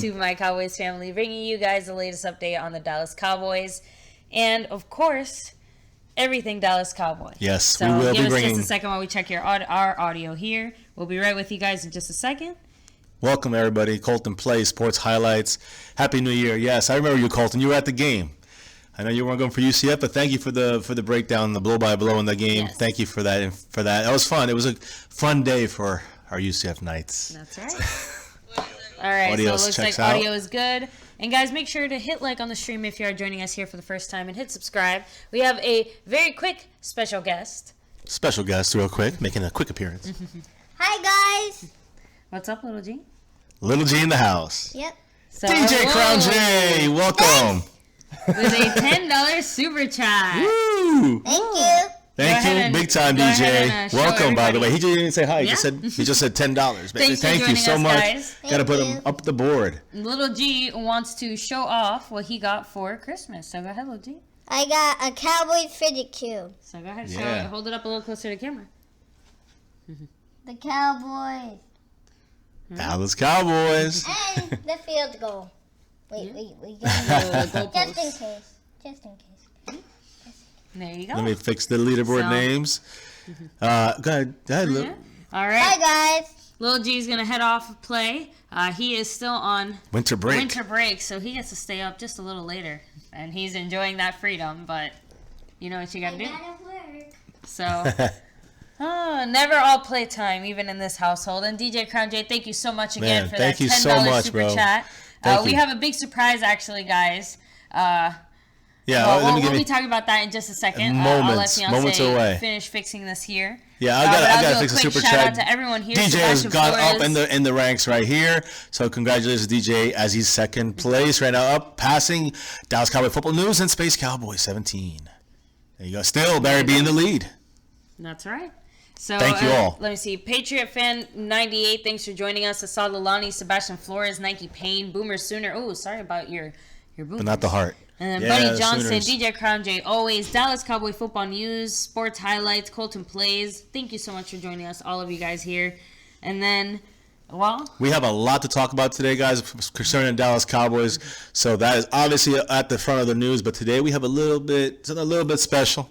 To my Cowboys family, bringing you guys the latest update on the Dallas Cowboys, and of course, everything Dallas Cowboys. Yes, so we will give be us bringing. just a second while we check our audio here. We'll be right with you guys in just a second. Welcome everybody, Colton Play Sports Highlights. Happy New Year! Yes, I remember you, Colton. You were at the game. I know you weren't going for UCF, but thank you for the breakdown, the blow by blow in the game. Yes. Thank you for that. And for that, it was fun. It was a fun day for our UCF Knights. That's right. All right, Audio so it looks like checks out. audio is good. And guys, make sure to hit like on the stream if you are joining us here for the first time, and hit subscribe. We have a very quick special guest. Special guest, real quick, making a quick appearance. Hi, guys. What's up, Little G? Little G in the house. Yep. So, DJ Crown J, welcome. with a $10 super chat. Woo! Thank you. Thank Go you, ahead big time go ahead DJ. and, show Welcome, by the everybody. way. He didn't even say hi. Yeah. He just said $10. Thanks for Thank you joining so us, much. guys. Got to Thank put you. him up the board. Little G wants to show off what he got for Christmas. So go ahead, Little G. I got a Cowboys fidget cube. So go ahead, show Yeah. it. Hold it up a little closer to the camera. The Cowboys. Dallas Cowboys. And the field goal. Wait. The Just in goalpost. case. Just in case. There you go. Let me fix the leaderboard So- names. Go ahead. Lil. Yeah. All right. Hi, guys. Little G's going to head off play. He is still on Winter break. winter break, so he gets to stay up just a little later. And he's enjoying that freedom, but you know what you got to do. work. So, never all playtime, even in this household. And DJ Crown J, thank you so much again Man, for thank that $10 you so much, super bro. chat. Thank We you. have a big surprise, actually, guys. Yeah, We'll be talking about that in just a second. Moments I'll let away. Fiancé finish fixing this here. Yeah, I But got I'll to do fix a the quick super shout chat. out to everyone here. DJ has Sebastian got up Flores. in the ranks right here. So congratulations, DJ, as he's second place right now, up passing Dallas Cowboy football news and Space Cowboys 17. There you go. Still Barry B in the lead. That's right. So Thank you all. Let me see. Patriot Fan 98, thanks for joining us. Asad Lalani, Sebastian Flores, Nike Payne, Boomer Sooner. Oh, sorry about your Boomer. But not the heart. And then Yeah, Buddy the Johnson, Sooners. DJ Crown J, always, Dallas Cowboy Football News, Sports Highlights, Colton Plays. Thank you so much for joining us, all of you guys here. And then, well, We have a lot to talk about today, guys, concerning Dallas Cowboys. So that is obviously at the front of the news. But today we have something a little bit special.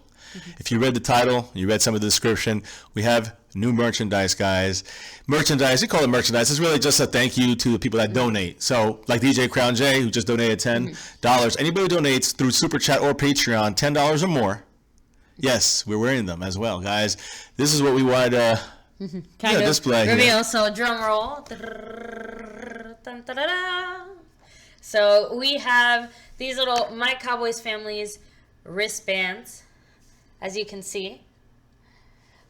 If you read the title, you read some of the description, we have new merchandise, guys. Merchandise, we call it merchandise. It's really just a thank you to the people that donate. So, like DJ Crown J, who just donated $10. Anybody who donates through Super Chat or Patreon, $10 or more, yes, we're wearing them as well, guys. This is what we wanted to kind of display here. reveal. So, drum roll. So, we have these little My Cowboys Families wristbands, as you can see.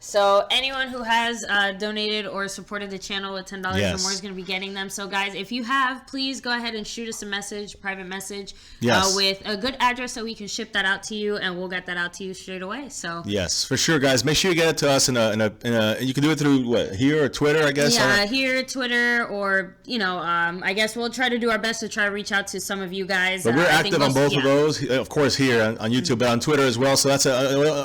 So anyone who has donated or supported the channel with $10 Yes. or more is going to be getting them. So guys, if you have, please go ahead and shoot us a message, private message, Yes. with a good address so we can ship that out to you, and we'll get that out to you straight away. So Yes, for sure, guys. Make sure you get it to us in a you can do it through what, here or Twitter, I guess. yeah, here, Twitter, or I guess we'll try to do our best to try to reach out to some of you guys. But we're I think active on most- both of yeah. those, of course, here on YouTube, but on Twitter as well. So that's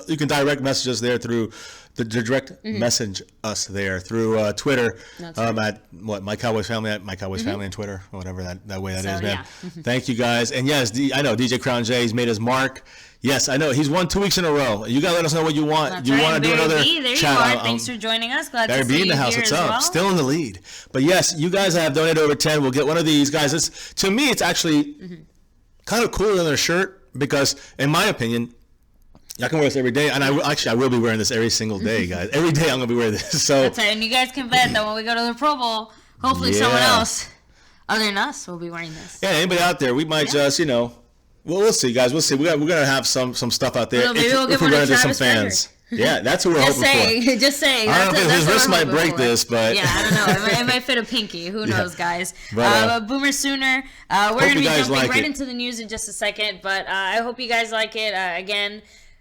you can direct message us there through the direct message us there through Twitter. That's right. At what My Cowboys Family at My Cowboys Family on Twitter, or whatever that way that So, is, man. yeah. Thank you guys, and yes, I know DJ Crown J. He's made his mark. Yes, I know he's won 2 weeks in a row. You gotta let us know what you want. That's you right. want to do Barry another B, there chat? you are. Thanks for joining us. Glad Barry to B see in the you house. here What's as up? well. Still in the lead. But yes, you guys have donated over 10. We'll get one of these guys. To me, it's actually kind of cooler than a shirt because, in my opinion, I can wear this every day, and I will be wearing this every single day, guys. Every day I'm gonna be wearing this. So That's right, and you guys can bet that when we go to the Pro Bowl, hopefully someone Yeah. else other than us will be wearing this. yeah, anybody out there, we might just well, we'll see, guys. We'll see. We're gonna have some stuff out there Well, maybe we'll give if we one to run into some Travis fans. Yeah, that's what we're Just hoping for. saying, just saying. I don't know if his wrist might break this, but yeah, I don't know. It might fit a pinky. Who knows, guys? But, Boomer Sooner. We're going to you be guys jumping like right it. into the news in just a second, but I hope you guys like it. Again,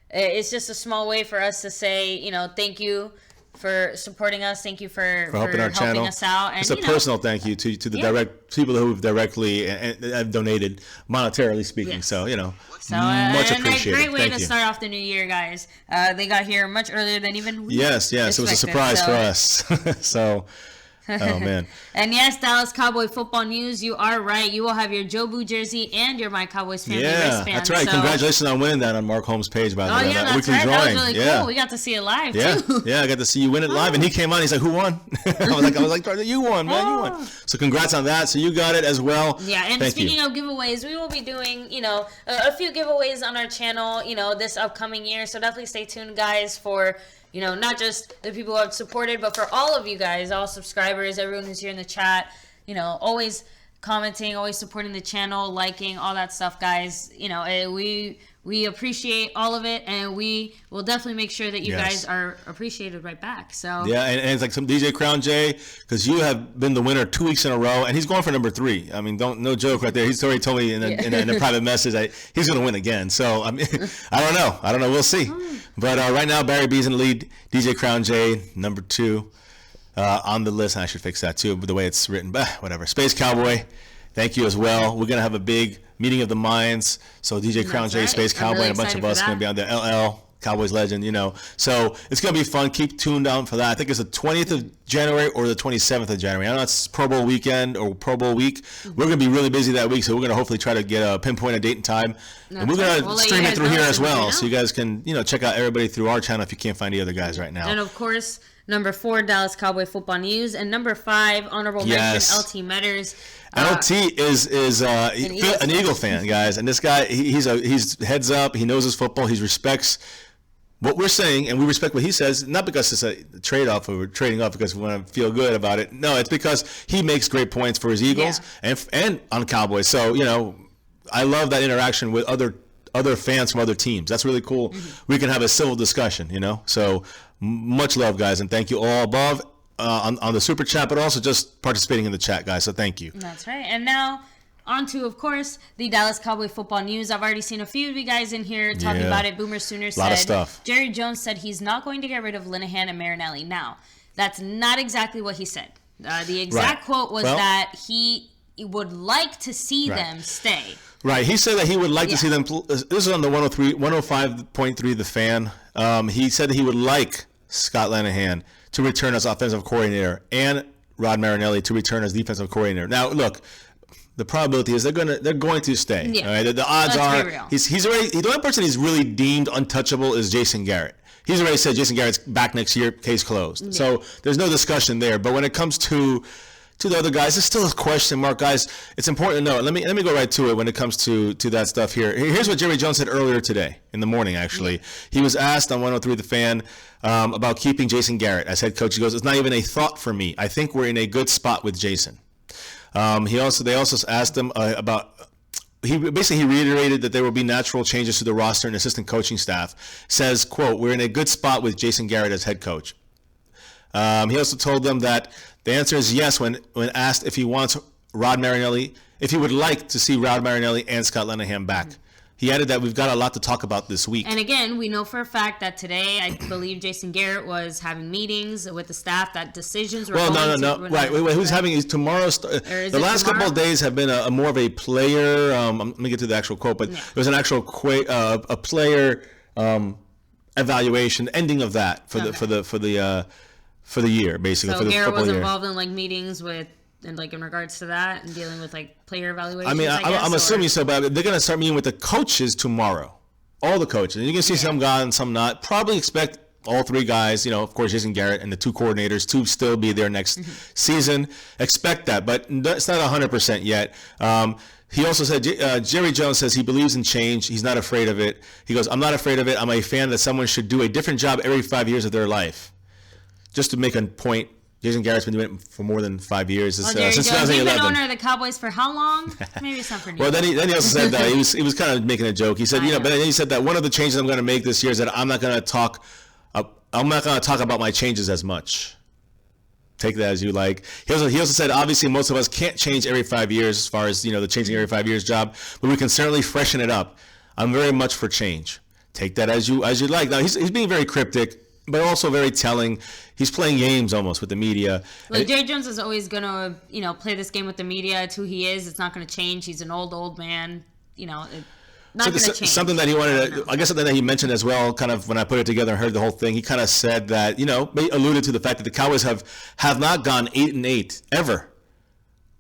it's just a small way for us to say, thank you for supporting us. Thank you for helping our channel. us out. And, It's a personal thank you to the direct people who have directly and have donated monetarily speaking. Yes. So So, much and a appreciated. great way Thank to you. start off the new year, guys. They got here much earlier than even we Yes, it was a expected, surprise so- for us. So Oh, man. And yes, Dallas Cowboy football news, you are right. You will have your Jobu jersey and your My Cowboys family wristband. That's right. So. Congratulations on winning that on Mark Holmes' page, by the way. Oh, yeah, that's right. That was really cool. We got to see it live, too. Yeah, I got to see you win it live. And he came on. He's like, who won? I was like, you won, man. You won. So congrats on that. So you got it as well. Yeah, and speaking of giveaways, we will be doing, a few giveaways on our channel, this upcoming year. So definitely stay tuned, guys, for... not just the people who have supported, but for all of you guys, all subscribers, everyone who's here in the chat, always commenting, always supporting the channel, liking, all that stuff, guys. We appreciate all of it, and we will definitely make sure that you guys are appreciated right back. So yeah, and it's like some DJ Crown J, because you have been the winner 2 weeks in a row, and he's going for number 3. I mean, no joke right there. He's already told me in a private message that he's going to win again. So I mean, I don't know. We'll see. But right now, Barry B's in the lead. DJ Crown J, number 2 on the list. And I should fix that too, but the way it's written. But whatever. Space Cowboy, thank you as well. We're gonna have a big meeting of the minds. So DJ Crown J, Space Cowboy, really and a bunch of us that. going to be on the LL Cowboys legend, So it's going to be fun. Keep tuned down for that. I think it's the 20th of January or the 27th of January. I don't know if it's Pro Bowl weekend or Pro Bowl week. We're going to be really busy that week, so we're going to hopefully try to get a pinpoint a date and time. And we're going to stream it through here as well, so you guys can, check out everybody through our channel if you can't find the other guys right now. And of course, number 4, Dallas Cowboy football news, and number 5, honorable mention, LT Metters. LT is an Eagle fan, guys, and this guy he's heads up. He knows his football. He respects what we're saying, and we respect what he says. Not because it's a trade-off or we're trading off because we want to feel good about it. No, it's because he makes great points for his Eagles and on Cowboys. So I love that interaction with other fans from other teams. That's really cool. Mm-hmm. We can have a civil discussion. So much love, guys, and thank you all above. On the super chat, but also just participating in the chat, guys. So thank you. That's right. And now on to, of course, the Dallas Cowboy football news. I've already seen a few of you guys in here talking about it. Boomer Sooner said, a lot of stuff. Jerry Jones said he's not going to get rid of Linehan and Marinelli. Now, that's not exactly what he said. The exact quote was that he would like to see them stay. Right. He said that he would like to see them. This is on the 105.3 The Fan. He said that he would like Scott Linehan to return as offensive coordinator and Rod Marinelli to return as defensive coordinator. Now, look, the probability is they're going to stay. Yeah. All right? The odds are he's already the only person he's really deemed untouchable is Jason Garrett. He's already said Jason Garrett's back next year, case closed. Yeah. So there's no discussion there. But when it comes to the other guys, it's still a question mark, guys. It's important to know. Let me go right to it when it comes to that stuff here. Here's what Jerry Jones said earlier today, in the morning, actually. He was asked on 103 The Fan about keeping Jason Garrett as head coach. He goes, "It's not even a thought for me. I think we're in a good spot with Jason." They also asked him about. He reiterated that there will be natural changes to the roster and assistant coaching staff. Says, quote, "We're in a good spot with Jason Garrett as head coach." He also told them that the answer is yes when asked if he wants Rod Marinelli, if he would like to see Rod Marinelli and Scott Linehan back. He added that we've got a lot to talk about this week. And again, we know for a fact that today, I believe Jason Garrett was having meetings with the staff that decisions were no. Right. Who's having tomorrow? The last couple of days have been a more of a player. Let me get to the actual quote, but it was an actual a player evaluation, ending of that for the year, basically. So for the Garrett was year. Involved in readings with. And in regards to that and dealing with player evaluations. I mean, I'm assuming so, but they're going to start meeting with the coaches tomorrow. All the coaches. And you can see some guys and some not. Probably expect all 3 guys, of course, Jason Garrett and the 2 coordinators to still be there next season. Expect that, but it's not 100% yet. He also said, Jerry Jones says he believes in change. He's not afraid of it. He goes, "I'm not afraid of it. I'm a fan that someone should do a different job every 5 years of their life." Just to make a point. Jason Garrett's been doing it for more than 5 years. Since 2011. You've been owner of the Cowboys for how long? Maybe something. Well, then he also said that he was kind of making a joke. He said, but then he said that one of the changes I'm going to make this year is that I'm not going to talk about my changes as much. Take that as you like. He also said, obviously, most of us can't change every 5 years as far as the changing every 5 years job, but we can certainly freshen it up. I'm very much for change. Take that as you like. Now he's being very cryptic, but also very telling. He's playing games almost with the media. Jerry Jones is always going to, play this game with the media. It's who he is. It's not going to change. He's an old man. not going to change. Something that he wanted to, I guess something that he mentioned as well, kind of when I put it together and heard the whole thing, he kind of said that, alluded to the fact that the Cowboys have not gone 8-8 ever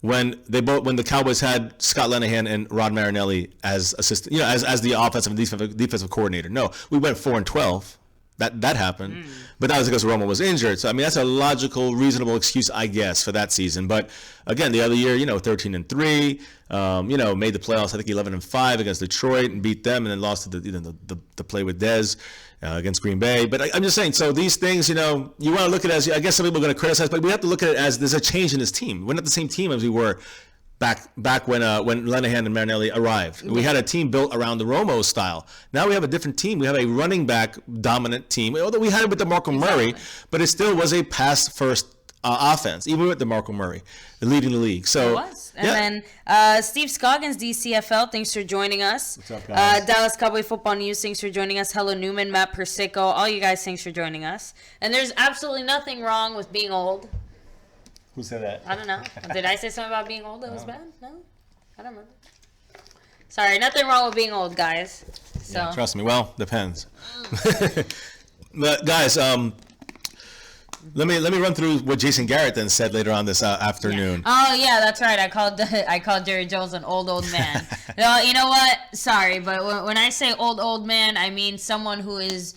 when the Cowboys had Scott Linehan and Rod Marinelli as assistant, as the offensive and defensive coordinator. No, we went 4-12. That happened, but that was because Romo was injured. So I mean, that's a logical, reasonable excuse, I guess, for that season. But again, the other year, 13-3, made the playoffs. I think 11-5 against Detroit and beat them, and then lost to the play with Dez against Green Bay. But I'm just saying, so these things, you want to look at it as, I guess some people are going to criticize, but we have to look at it as there's a change in this team. We're not the same team as we were back when Linehan and Marinelli arrived. We had a team built around the Romo style. Now we have a different team. We have a running back dominant team. Although we had it with DeMarco Murray, but it still was a pass first offense, even with DeMarco Murray leading the league. So it was. And then Steve Scoggins, DCFL, thanks for joining us. What's up, guys? Dallas Cowboy Football News, thanks for joining us. Hello Newman, Matt Persico, all you guys, thanks for joining us. And there's absolutely nothing wrong with being old. Who said that? I don't know. Did I say something about being old that was bad? No? I don't remember. Sorry, nothing wrong with being old, guys. So Yeah, trust me. Well, depends. But guys, let me run through what Jason Garrett then said later on this afternoon. Oh yeah, that's right. I called Jerry Jones an old man. No, you know what? Sorry, but when I say old man, I mean someone who is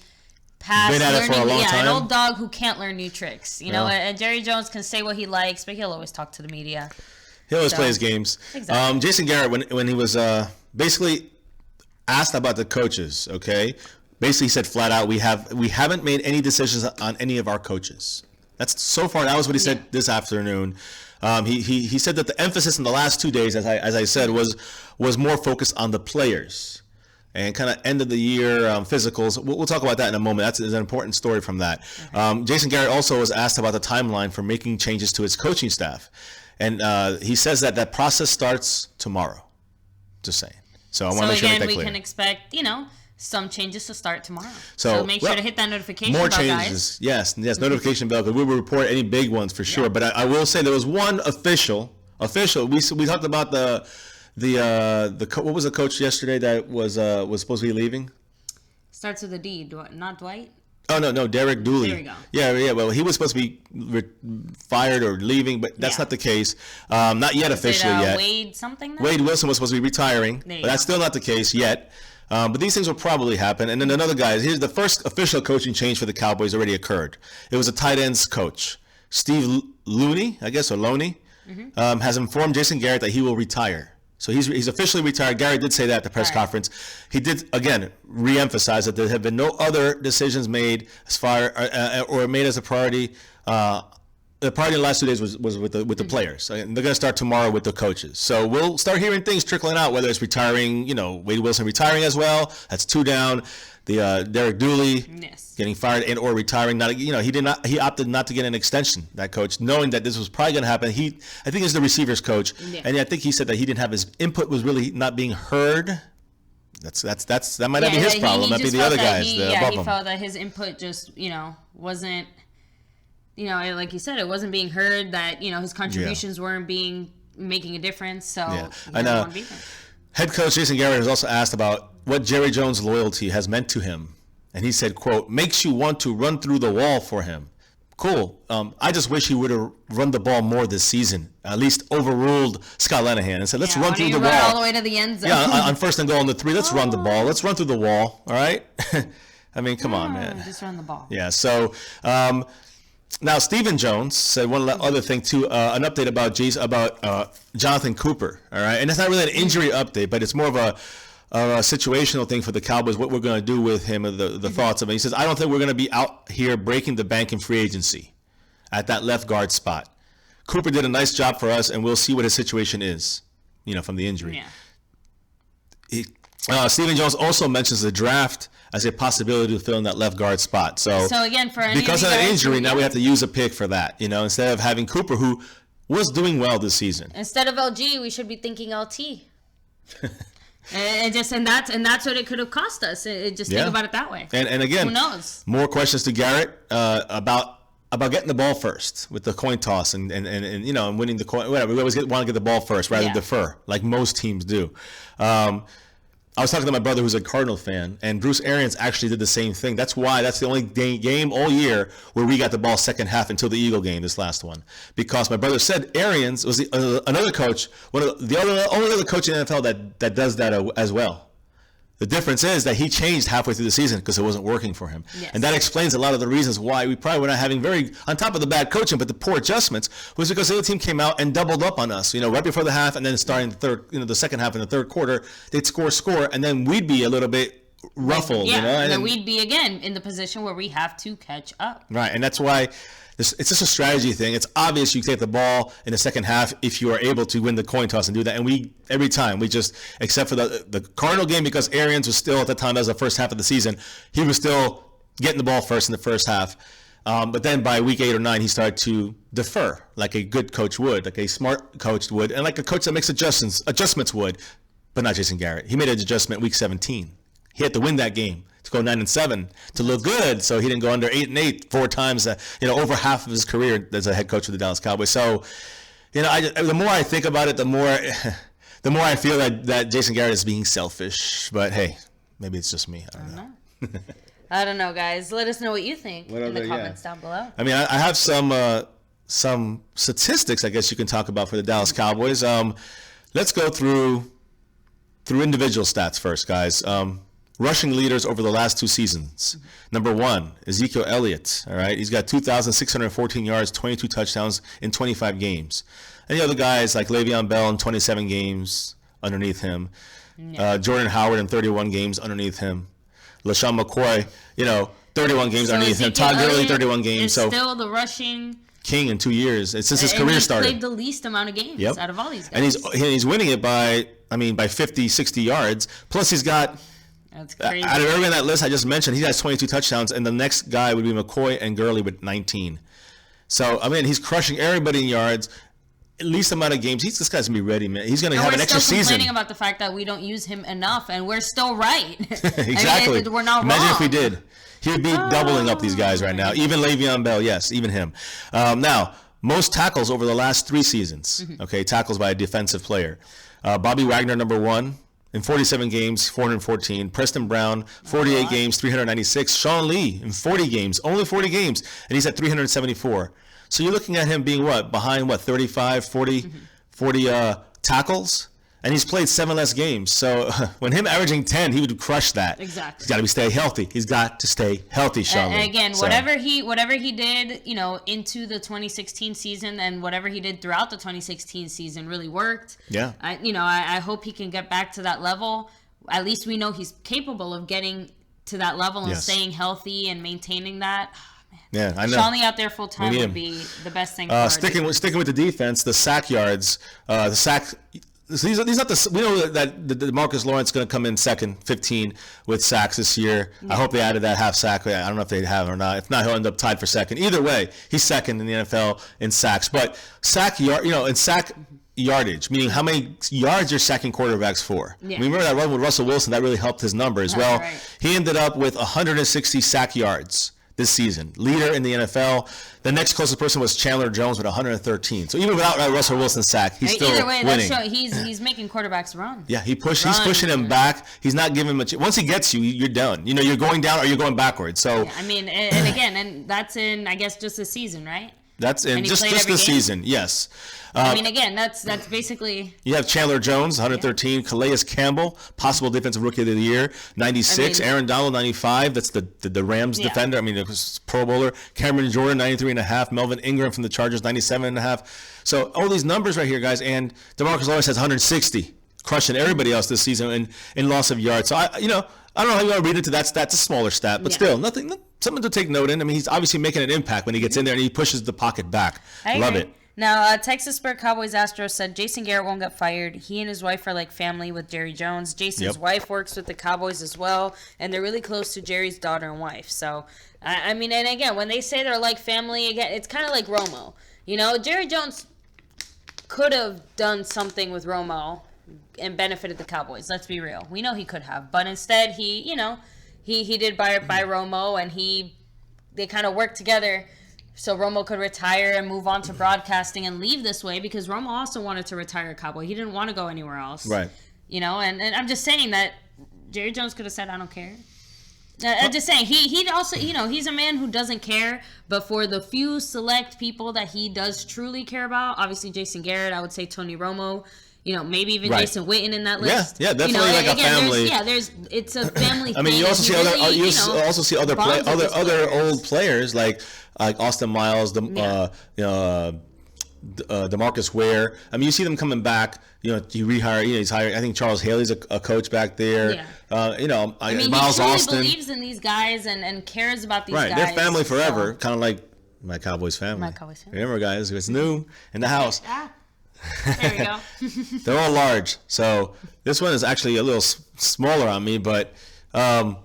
past Been at it for a long time. an old dog who can't learn new tricks. And Jerry Jones can say what he likes, but he'll always talk to the media. He always plays games. Exactly. Jason Garrett, when he was basically asked about the coaches, okay, basically he said flat out, we haven't made any decisions on any of our coaches. That's so far. That was what he said this afternoon. He said that the emphasis in the last 2 days, as I said, was more focused on the players. And kind of end of the year physicals. We'll talk about that in a moment. That's an important story from that. Jason Garrett also was asked about the timeline for making changes to his coaching staff. And he says that process starts tomorrow. Just saying. So I want to make sure I make that clear. So again, we can expect, some changes to start tomorrow. So make sure to hit that notification bell, more changes. Guys. Yes, notification bell, because we will report any big ones for sure. But I will say there was one official. We talked about the what was the coach yesterday that was supposed to be leaving? Starts with a D, not Dwight. Oh no, Derek Dooley. There we go. Yeah. Well, he was supposed to be fired or leaving, but that's not the case. Not yet officially yet. Wade something. Then? Wade Wilson was supposed to be retiring, but that's still not the case yet. But these things will probably happen. And then another guy. Here's the first official coaching change for the Cowboys already occurred. It was a tight ends coach, Steve Looney, I guess, or Loney, has informed Jason Garrett that he will retire. So he's officially retired. Gary did say that at the press conference. He did, again, reemphasize that there have been no other decisions made as far or made as a priority. The priority in the last 2 days was with the players. And they're going to start tomorrow with the coaches. So we'll start hearing things trickling out, whether it's retiring, Wade Wilson retiring as well. That's 2 down. The Derek Dooley getting fired and or retiring. He opted not to get an extension, that coach, knowing that this was probably going to happen. I think he's the receivers coach, and I think he said that he didn't have his input was really not being heard. That might not be his problem. That might be the other guys. He felt that his input just wasn't. Like you said, it wasn't being heard. That his contributions weren't making a difference. So head coach Jason Garrett was also asked about what Jerry Jones' loyalty has meant to him. And he said, quote, makes you want to run through the wall for him. Cool. I just wish he would have run the ball more this season. At least overruled Scott Linehan and said, let's run through the wall. All the way to the end zone. Yeah, on first and goal on the 3, let's run the ball. Let's run through the wall. All right? I mean, come on, man. Just run the ball. Yeah, so now Stephen Jones said one other thing, too, an update about Jonathan Cooper. All right? And it's not really an injury update, but it's more of a situational thing for the Cowboys, what we're going to do with him, the thoughts of it. He says, I don't think we're going to be out here breaking the bank in free agency at that left guard spot. Cooper did a nice job for us, and we'll see what his situation is, from the injury. Yeah. Stephen Jones also mentions the draft as a possibility to fill in that left guard spot. So again, because of that injury, now we have to use a pick for that, instead of having Cooper, who was doing well this season. Instead of LG, we should be thinking LT. And that's what it could have cost us. Think about it that way. And again, who knows? More questions to Garrett about getting the ball first with the coin toss and winning the coin. Whatever, we always want to get the ball first rather than defer, like most teams do. I was talking to my brother who's a Cardinal fan, and Bruce Arians actually did the same thing. That's the only game all year where we got the ball second half until the Eagle game, this last one. Because my brother said Arians was another coach, only other coach in the NFL that does that as well. The difference is that he changed halfway through the season because it wasn't working for him. Yes. And that explains a lot of the reasons why we probably were not having on top of the bad coaching, but the poor adjustments was because the other team came out and doubled up on us, right before the half, and then starting the second half in the third quarter, they'd score, and then we'd be a little bit ruffled, Yeah, and then we'd be again in the position where we have to catch up. Right, and that's why it's just a strategy thing. It's obvious you take the ball in the second half if you are able to win the coin toss and do that. And every time, except for the Cardinal game, because Arians was still at the time, that was the first half of the season, he was still getting the ball first in the first half. But then by week 8 or 9, he started to defer like a good coach would, like a smart coach would, and like a coach that makes adjustments would, but not Jason Garrett. He made an adjustment week 17. He had to win that game to go 9-7 to look good, so he didn't go under 8-8 4 times. Over half of his career as a head coach of the Dallas Cowboys. So, the more I think about it, the more I feel that Jason Garrett is being selfish. But hey, maybe it's just me. I don't know. I don't know, guys. Let us know what you think in the comments down below. I mean, I have some statistics I guess you can talk about for the Dallas Cowboys. Let's go through individual stats first, guys. Rushing leaders over the last 2 seasons. Number 1, Ezekiel Elliott. All right, he's got 2,614 yards, 22 touchdowns in 25 games. And the other guys like Le'Veon Bell in 27 games underneath him. Yeah. Jordan Howard in 31 games underneath him. LaShawn McCoy, 31 games underneath him. Todd Gurley, 31 games. So still the rushing king in 2 years since his career started. He played the least amount of games out of all these guys. And he's winning it by 50, 60 yards. Plus he's got. That's crazy. Out of everyone on that list I just mentioned, he has 22 touchdowns, and the next guy would be McCoy and Gurley with 19. So, he's crushing everybody in yards, least amount of games. This guy's going to be ready, man. He's going to have an extra season. We're still complaining about the fact that we don't use him enough, and we're still right. Exactly. We're not Imagine wrong. if we did. He would be doubling up these guys right now. Even Le'Veon Bell, yes, even him. Now, most tackles over the last 3 seasons. Okay, tackles by a defensive player. Bobby Wagner, number 1. In 47 games, 414. Preston Brown, 48 games, 396. Sean Lee in 40 games, only 40 games, and he's at 374. So you're looking at him being behind 35, 40 tackles? And he's played 7 less games. So when him averaging 10, he would crush that. Exactly. He's got to stay healthy. He's got to stay healthy, Sean Lee. And again, whatever he did, into the 2016 season and whatever he did throughout the 2016 season really worked. Yeah. I hope he can get back to that level. At least we know he's capable of getting to that level and staying healthy and maintaining that. Yeah, I know. Sean Lee out there full time would be the best thing. Sticking with the defense, the sack yards, These are not the. We know that Marcus Lawrence is going to come in second, 15 with sacks this year. Yeah. I hope they added that half sack. I don't know if they have or not. If not, he'll end up tied for second. Either way, he's second in the NFL in sacks. But sack yardage, meaning how many yards you're sacking quarterbacks for. Yeah. Remember that run with Russell Wilson? That really helped his number as well. Right. He ended up with 160 sack yards this season, leader in the NFL. The next closest person was Chandler Jones with 113. So even without Russell Wilson's sack, he's still winning. He's making quarterbacks run. Yeah, he's pushing him back. He's not giving him once he gets you, you're done. You're going down or you're going backwards. So and that's in, I guess, just a season, right? That's in just this season, yes. Again, that's basically. You have Chandler Jones, 113. Yeah. Calais Campbell, possible defensive rookie of the year, 96. Aaron Donald, 95. That's the Rams defender. It was Pro Bowler. Cameron Jordan, 93.5. Melvin Ingram from the Chargers, 97.5. So all these numbers right here, guys. And DeMarcus Lawrence has 160, crushing everybody else this season in loss of yards. So I don't know how you want to read into that stat. It's a smaller stat, but still something to take note in. He's obviously making an impact when he gets in there and he pushes the pocket back. Love it. Now, Texas Spur Cowboys Astros said Jason Garrett won't get fired. He and his wife are like family with Jerry Jones. Jason's wife works with the Cowboys as well, and they're really close to Jerry's daughter and wife. So, and again, when they say they're like family, again, it's kind of like Romo. Jerry Jones could have done something with Romo and benefited the Cowboys. Let's be real. We know he could have, but instead he did buy Romo, and they kind of worked together so Romo could retire and move on to broadcasting and leave this way, because Romo also wanted to retire a Cowboy. He didn't want to go anywhere else. Right. And I'm just saying that Jerry Jones could have said, "I don't care." I'm just saying, he also, he's a man who doesn't care, but for the few select people that he does truly care about, obviously Jason Garrett, I would say Tony Romo, maybe even Jason Witten in that list. Yeah, definitely like a family. It's a family thing. I mean, you also see other old players like Austin Miles, DeMarcus Ware. I mean, you see them coming back. You rehire. He's hired. I think Charles Haley's a coach back there. Yeah. Miles he truly Austin believes in these guys and cares about these guys. Right, they're family forever. Kind of like my Cowboys family. My Cowboys family. Remember, guys, it's new in the house. There we go. They're all large. So this one is actually a little smaller on me, but guys,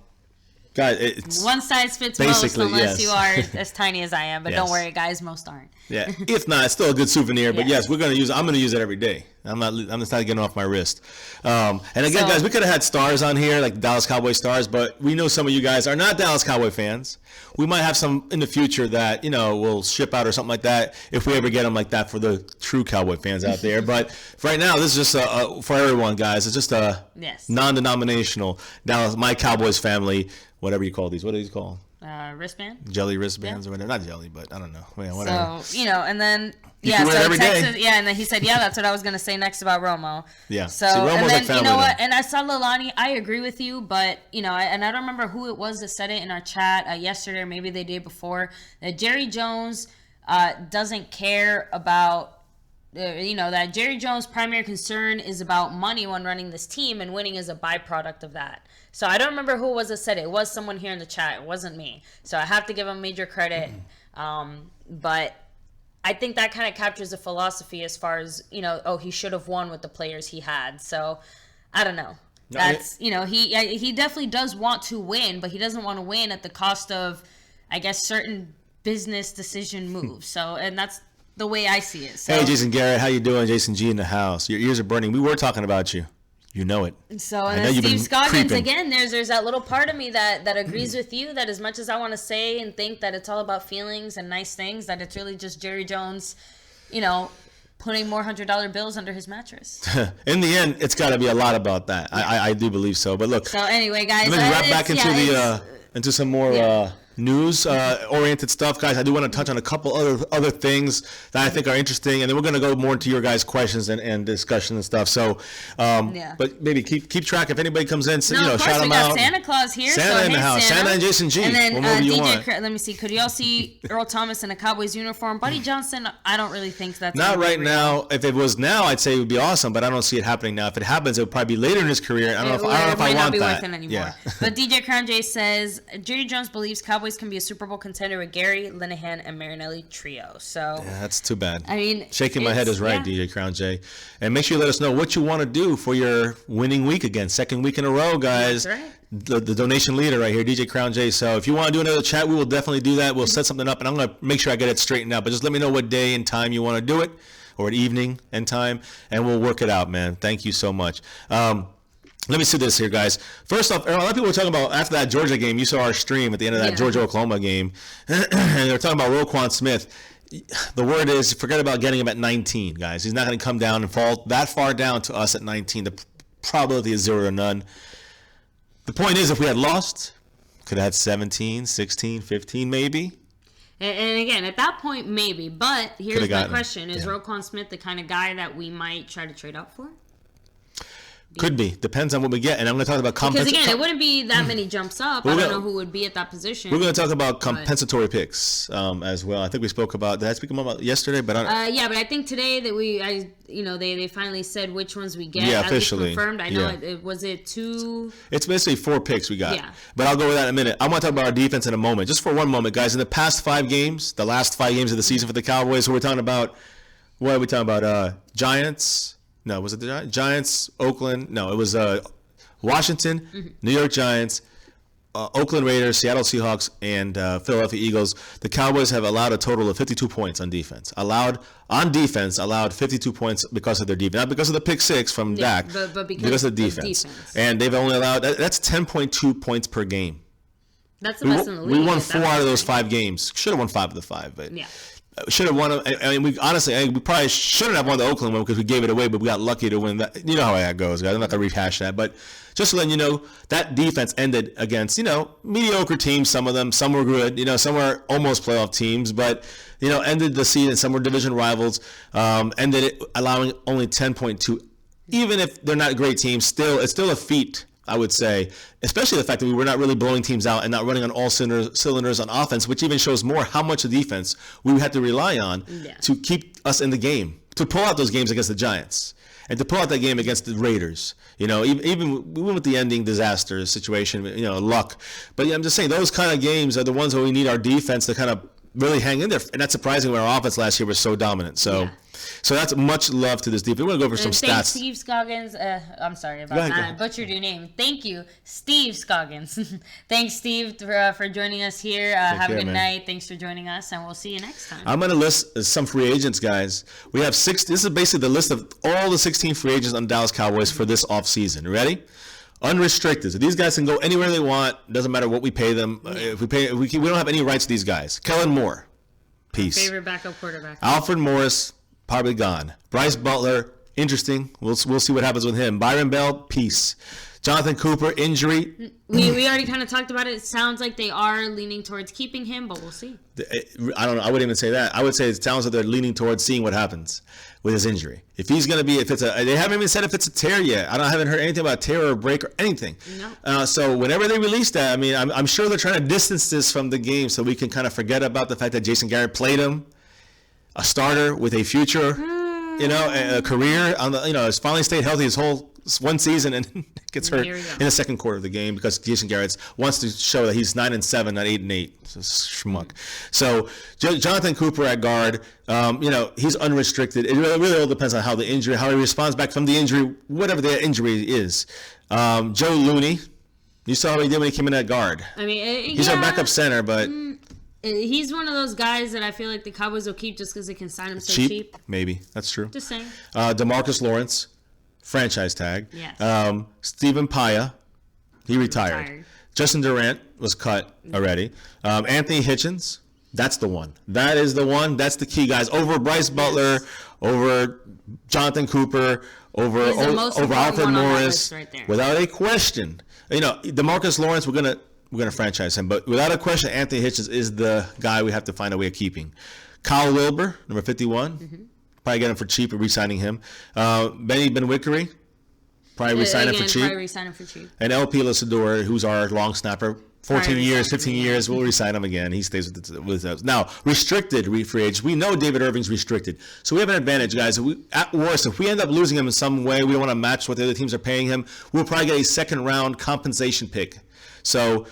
it's one size fits most unless you are as tiny as I am. But Yes. don't worry, guys, most aren't. Yeah, if not, it's still a good souvenir. But Yes. yes, I'm going to use it every day. I'm just not getting off my wrist. And again, guys, we could have had stars on here, like Dallas Cowboy stars, but we know some of you guys are not Dallas Cowboy fans. We might have some in the future that, will ship out or something like that if we ever get them like that for the true Cowboy fans out there. But right now, this is just for everyone, guys. It's just a non-denominational Dallas, my Cowboys family, whatever you call these. What are these called? Wristband? Jelly wristbands or whatever. Not jelly, but I don't know. Yeah, whatever. So, and then, You can wear it every day. and then he said, that's what I was going to say next about Romo. Yeah. So, See, Romo's and then, like family you know what, then. and I saw Leilani, I agree with you, but, and I don't remember who it was that said it in our chat yesterday or maybe the day before, that Jerry Jones doesn't care about, that Jerry Jones' primary concern is about money when running this team, and winning is a byproduct of that. So I don't remember who it was that said it. It was someone here in the chat. It wasn't me. So I have to give him major credit. But I think that kind of captures the philosophy as far as, he should have won with the players he had. So I don't know. That's, he definitely does want to win, but he doesn't want to win at the cost of, I guess, certain business decision moves. So, and that's the way I see it. So, hey, Jason Garrett, how you doing? Jason G in the house. Your ears are burning. We were talking about you. You know it. So, and then Steve Scoggins, again, there's that little part of me that agrees with you, that as much as I want to say and think that it's all about feelings and nice things, that it's really just Jerry Jones, putting more $100 bills under his mattress. In the end, it's got to be a lot about that. I do believe so. But look. So anyway, guys. Let me wrap back into some more news oriented stuff, guys. I do want to touch on a couple other things that I think are interesting, and then we're going to go more into your guys' questions and discussion and stuff. So but maybe keep track if anybody comes in, shout them out. Santa Claus here. Santa in the house. Santa and Jason G. And then DJ let me see, could you all see Earl Thomas in a Cowboys uniform? Buddy Johnson, I don't really think that's not right now. If it was now, I'd say it would be awesome, but I don't see it happening now. If it happens, it would probably be later in his career. I don't know if I want that. It might not be worth it anymore. Yeah. But DJ Crown J says Jerry Jones believes Cowboys can be a Super Bowl contender with Gary, Linehan, and Marinelli trio. So that's too bad. I mean, shaking my head is right, DJ Crown J. And make sure you let us know what you want to do for your winning week again. Second week in a row, guys. That's right. The donation leader right here, DJ Crown J. So if you want to do another chat, we will definitely do that. We'll set something up, and I'm going to make sure I get it straightened out. But just let me know what day and time you want to do it, or at evening and time, and we'll work it out, man. Thank you so much. Let me see this here, guys. First off, a lot of people were talking about, after that Georgia game, you saw our stream at the end of that Georgia-Oklahoma game, and they were talking about Roquan Smith. The word is, forget about getting him at 19, guys. He's not going to come down and fall that far down to us at 19. The probability is 0 to none. The point is, if we had lost, could have had 17, 16, 15 maybe. And again, at that point, maybe. But here's my question. Is Roquan Smith the kind of guy that we might try to trade up for? Could be. Depends on what we get. And I'm going to talk about compensatory. Because again, it wouldn't be that many jumps up. I don't know who would be at that position. We're going to talk about compensatory picks as well. I think we spoke about, did I speak about yesterday? But yeah, but I think today that they finally said which ones we get. Yeah, officially. Confirmed. I know was it 2? It's basically 4 picks we got. Yeah. But I'll go with that in a minute. I want to talk about our defense in a moment. Just for one moment, guys. In the past 5 games, the last 5 games of the season for the Cowboys, we're talking about, what are we talking about? Giants. No, was it the Giants, Oakland? No, it was Washington, New York Giants, Oakland Raiders, Seattle Seahawks, and Philadelphia Eagles. The Cowboys have allowed a total of 52 points on defense. Allowed 52 points because of their defense. Not because of the pick 6 from Dak, but because of the defense. And they've only allowed, that's 10.2 points per game. That's the best in the league. We won 4 out of those 5 games. Should have won 5 of the 5, but Should have won. I mean, we probably shouldn't have won the Oakland one because we gave it away, but we got lucky to win that. You know how that goes, guys. I'm not gonna rehash that, but just to let you know, that defense ended against mediocre teams. Some of them, some were good. Some were almost playoff teams, but ended the season. Some were division rivals. Ended it allowing only 10.2. Even if they're not great teams, it's still a feat, I would say, especially the fact that we were not really blowing teams out and not running on all cylinders on offense, which even shows more how much of defense we had to rely on to keep us in the game, to pull out those games against the Giants and to pull out that game against the Raiders. Even with the ending disaster situation, luck. But I'm just saying those kind of games are the ones where we need our defense to kind of really hang in there. And that's surprising when our offense last year was so dominant. So. Yeah. So that's much love to this defense. We're going to go over some stats. Steve Scoggins. I'm sorry about that. I butchered your name. Thank you, Steve Scoggins. Thanks, Steve, for joining us here. Have a good night. Thanks for joining us, and we'll see you next time. I'm going to list some free agents, guys. We have 6. This is basically the list of all the 16 free agents on the Dallas Cowboys for this offseason. Ready? Unrestricted. So these guys can go anywhere they want. Doesn't matter what we pay them. If we don't have any rights to these guys. Kellen Moore. Peace. My favorite backup quarterback. Alfred Morris. Probably gone. Bryce Butler, interesting. We'll see what happens with him. Byron Bell, peace. Jonathan Cooper, injury. We already kind of talked about it. It sounds like they are leaning towards keeping him, but we'll see. I don't know. I wouldn't even say that. I would say it sounds like they're leaning towards seeing what happens with his injury. If he's going to be, they haven't even said if it's a tear yet. I haven't heard anything about tear or break or anything. No. So whenever they release that, I mean, I'm sure they're trying to distance this from the game so we can kind of forget about the fact that Jason Garrett played him. A starter with a future, a career on the, has finally stayed healthy his whole one season and gets hurt in the second quarter of the game because Jason Garrett wants to show that he's 9-7, not 8-8. So schmuck. So Jonathan Cooper at guard, he's unrestricted. It really all depends on how he responds back from the injury, whatever the injury is. Joe Looney, you saw what he did when he came in at guard. I mean, he's our backup center, but. He's one of those guys that I feel like the Cowboys will keep just because they can sign him so cheap. Maybe. That's true. Just saying. DeMarcus Lawrence, franchise tag. Yes. Stephen Paya, he retired. Justin Durant was cut already. Anthony Hitchens, that's the one. That is the one. That's the key, guys. Over Bryce Butler, over Jonathan Cooper, over Alfred Morris. Right there. Without a question. DeMarcus Lawrence, we're going to franchise him. But without a question, Anthony Hitchens is the guy we have to find a way of keeping. Kyle Wilbur, number 51. Mm-hmm. Probably get him for cheap or re-signing him. Benny Benwickery, probably re-sign him for cheap. And LP Lasador, who's our long snapper. 14 years, 15 years, we'll re-sign him again. He stays with us. Now, restricted free agents. We know David Irving's restricted. So we have an advantage, guys. At worst, if we end up losing him in some way, we don't want to match what the other teams are paying him, we'll probably get a second-round compensation pick. So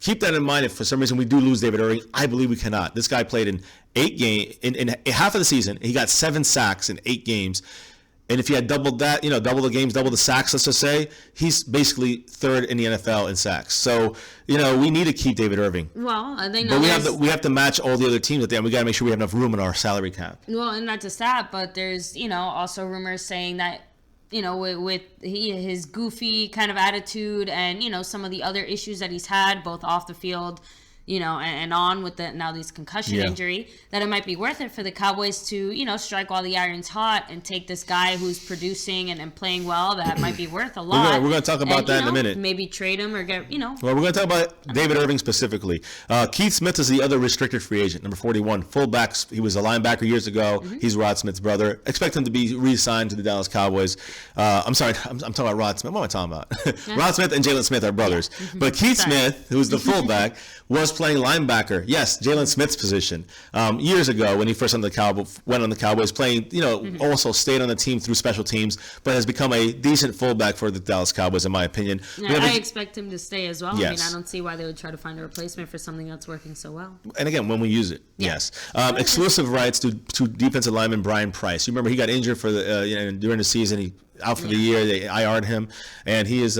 keep that in mind. If for some reason we do lose David Irving, I believe we cannot. This guy played in 8 games in half of the season. He got 7 sacks in 8 games, and if he had doubled that, double the games, double the sacks, let's just say, he's basically third in the NFL in sacks. So we need to keep David Irving. Well, they know. But we have to match all the other teams at the end. We got to make sure we have enough room in our salary cap. Well, and not just that, but there's also rumors saying that. With his goofy kind of attitude and, some of the other issues that he's had, both off the field, and on with these concussion injury, that it might be worth it for the Cowboys to, strike while the iron's hot and take this guy who's producing and playing well. That might be worth a lot. We're going to talk about that in a minute. Maybe trade him or get, Well, we're going to talk about David Irving specifically. Keith Smith is the other restricted free agent, number 41. Fullbacks. He was a linebacker years ago. Mm-hmm. He's Rod Smith's brother. Expect him to be re-signed to the Dallas Cowboys. I'm sorry. I'm talking about Rod Smith. What am I talking about? Yeah. Rod Smith and Jalen Smith are brothers. Yeah. Mm-hmm. But Keith Smith, who's the fullback, was playing linebacker. Yes, Jalen Smith's position. Years ago, when he first went on the Cowboys, playing, also stayed on the team through special teams, but has become a decent fullback for the Dallas Cowboys, in my opinion. Yeah, I expect him to stay as well. Yes. I mean, I don't see why they would try to find a replacement for something that's working so well. And again, when we use it, yes. Exclusive rights to defensive lineman Brian Price. You remember he got injured for during the season. He out for the year. They IR'd him, and he is.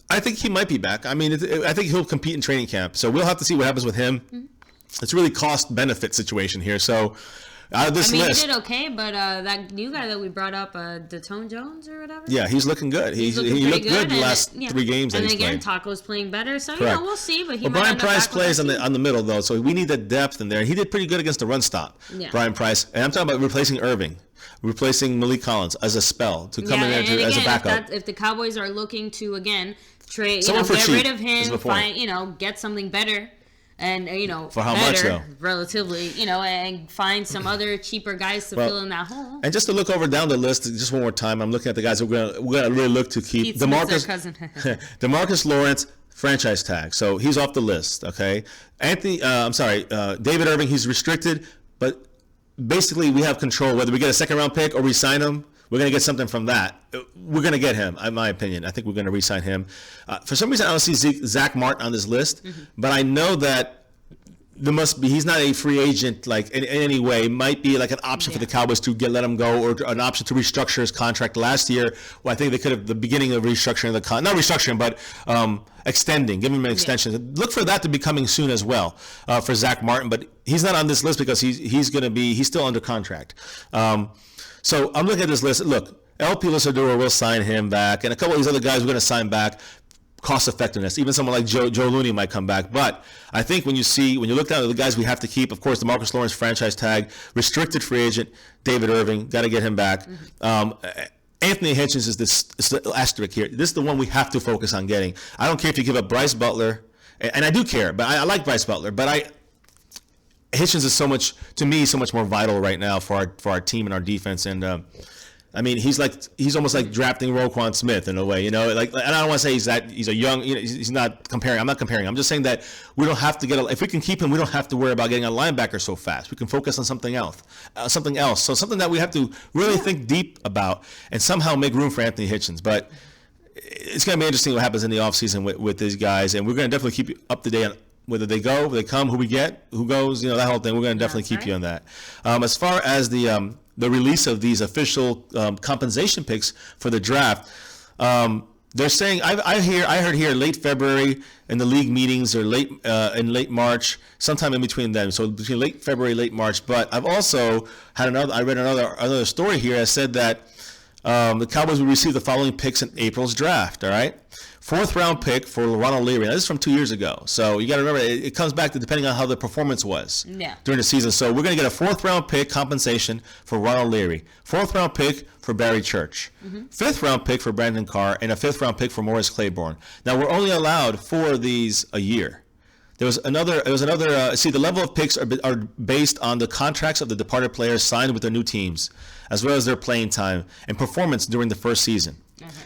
I think he might be back. I mean, I think he'll compete in training camp. So we'll have to see what happens with him. Mm-hmm. It's really cost-benefit situation here. So Out of this list, he did okay, but that new guy that we brought up, Detone Jones or whatever. yeah, he's looking good. He looked good the last 3 games that and he's again, played. Taco's playing better, so Correct. we'll see. But he Brian Price plays on the middle though, so we need the depth in there. He did pretty good against the run stop. Yeah. Brian Price, and I'm talking about replacing Irving, replacing Malik Collins as a spell to come in there as a backup. If the Cowboys are looking to again trade, Someone get cheap rid of is him, the point. find get something better. And for how better, much though? Relatively, and find some other cheaper guys to fill in that hole. And just to look down the list, just one more time, I'm looking at the guys we're gonna really look to keep. DeMarcus Lawrence, franchise tag, so he's off the list. Okay, David Irving, he's restricted, but basically we have control whether we get a second round pick or we sign him. We're going to get something from that. We're going to get him, in my opinion. I think we're going to re-sign him. For some reason, I don't see Zach Martin on this list, but I know that he's not a free agent like in any way. It might be like an option for the Cowboys to let him go, or an option to restructure his contract. Last year, well, I think they could have the beginning of restructuring not restructuring, but extending, giving him an extension. Look for that to be coming soon as well for Zach Martin, but he's not on this list because he's still under contract. So I'm looking at this list. Look, LP Lisadura will sign him back, and a couple of these other guys we're going to sign back. Cost effectiveness. Even someone like Joe Looney might come back. But I think when you look down at the guys we have to keep, of course, the Marcus Lawrence franchise tag, restricted free agent, David Irving, got to get him back. Anthony Hitchens is the asterisk here. This is the one we have to focus on getting. I don't care if you give up Bryce Butler, and I do care, but I like Bryce Butler, but Hitchens is so much more vital right now for our team and our defense, and I mean he's almost like drafting Roquan Smith in a way, and I don't want to say he's a young, he's not comparing. I'm not comparing. I'm just saying that we don't have to if we can keep him, we don't have to worry about getting a linebacker so fast. We can focus on something else. So something that we have to really think deep about and somehow make room for Anthony Hitchens, but. It's going to be interesting what happens in the offseason with these guys, and we're going to definitely keep you up to date on whether they come, who we get, who goes, that whole thing. We're going to definitely keep you on that. As far as the release of these official compensation picks for the draft, they're saying I heard here late February in the league meetings, or in late March, sometime in between them. So between late February, late March. But I've also I read another story here that said that the Cowboys will receive the following picks in April's draft. All right. 4th round pick for Ronald Leary. Now, this is from 2 years ago. So you got to remember, it comes back to depending on how the performance was during the season. So we're going to get a 4th round pick compensation for Ronald Leary. 4th round pick for Barry Church. 5th round pick for Brandon Carr. And a 5th round pick for Morris Claiborne. Now, we're only allowed 4 of these a year. There was another. The level of picks are based on the contracts of the departed players signed with their new teams, as well as their playing time and performance during the first season.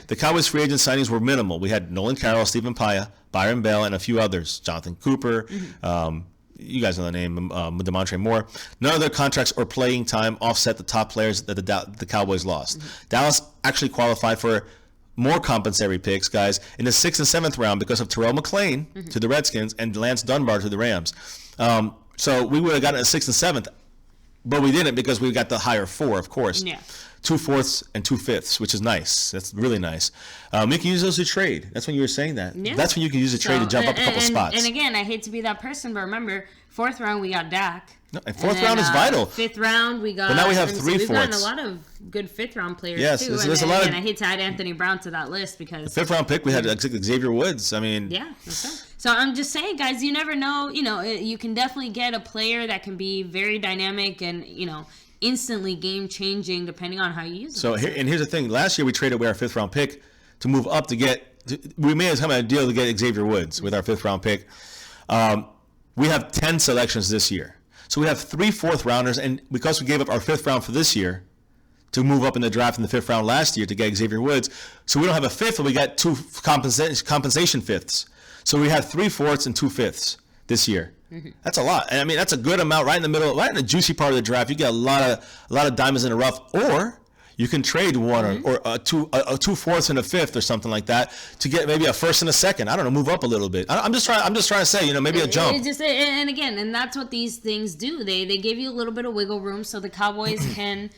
The Cowboys free agent signings were minimal. We had Nolan Carroll, Stephen Paya, Byron Bell, and a few others. Jonathan Cooper, you guys know the name, DeMontre Moore. None of their contracts or playing time offset the top players that the Cowboys lost. Dallas actually qualified for more compensatory picks, guys, in the 6th and 7th round because of Terrell McClain to the Redskins and Lance Dunbar to the Rams. So we would have gotten a 6th and 7th, but we didn't because we got the higher 4, of course. Yeah. 2 4ths and 2 5ths, which is nice. That's really nice. You can use those to trade. That's when you were saying that. Yeah. That's when you can use a trade to jump up a couple spots. And again, I hate to be that person, but remember, 4th round we got Dak. No, and 4th round is vital. 5th round we got. But now we have 3 We've 4ths. gotten a lot of good 5th round players too. There's a lot of. I hate to add Anthony Brown to that list because the 5th round pick we had Xavier Woods. I mean. Yeah. That's right. So I'm just saying, guys, you never know. You can definitely get a player that can be very dynamic and instantly game changing depending on how you use it. So here's the thing. Last year we traded away our 5th round pick to move up to get. We made a deal to get Xavier Woods with our 5th round pick. We have 10 selections this year. So we have 3 4th rounders, and because we gave up our 5th round for this year to move up in the draft in the 5th round last year to get Xavier Woods, so we don't have a 5th, but we got 2 compensation 5ths. So we have 3 4ths and 2 5ths this year. That's a lot. And I mean, that's a good amount right in the middle, right in the juicy part of the draft. You get a lot of diamonds in the rough, or you can trade one or 2 4ths and a 5th or something like that to get maybe a 1st and a 2nd. I don't know, move up a little bit. I'm just trying to say, maybe a jump. And that's what these things do. They give you a little bit of wiggle room so the Cowboys can,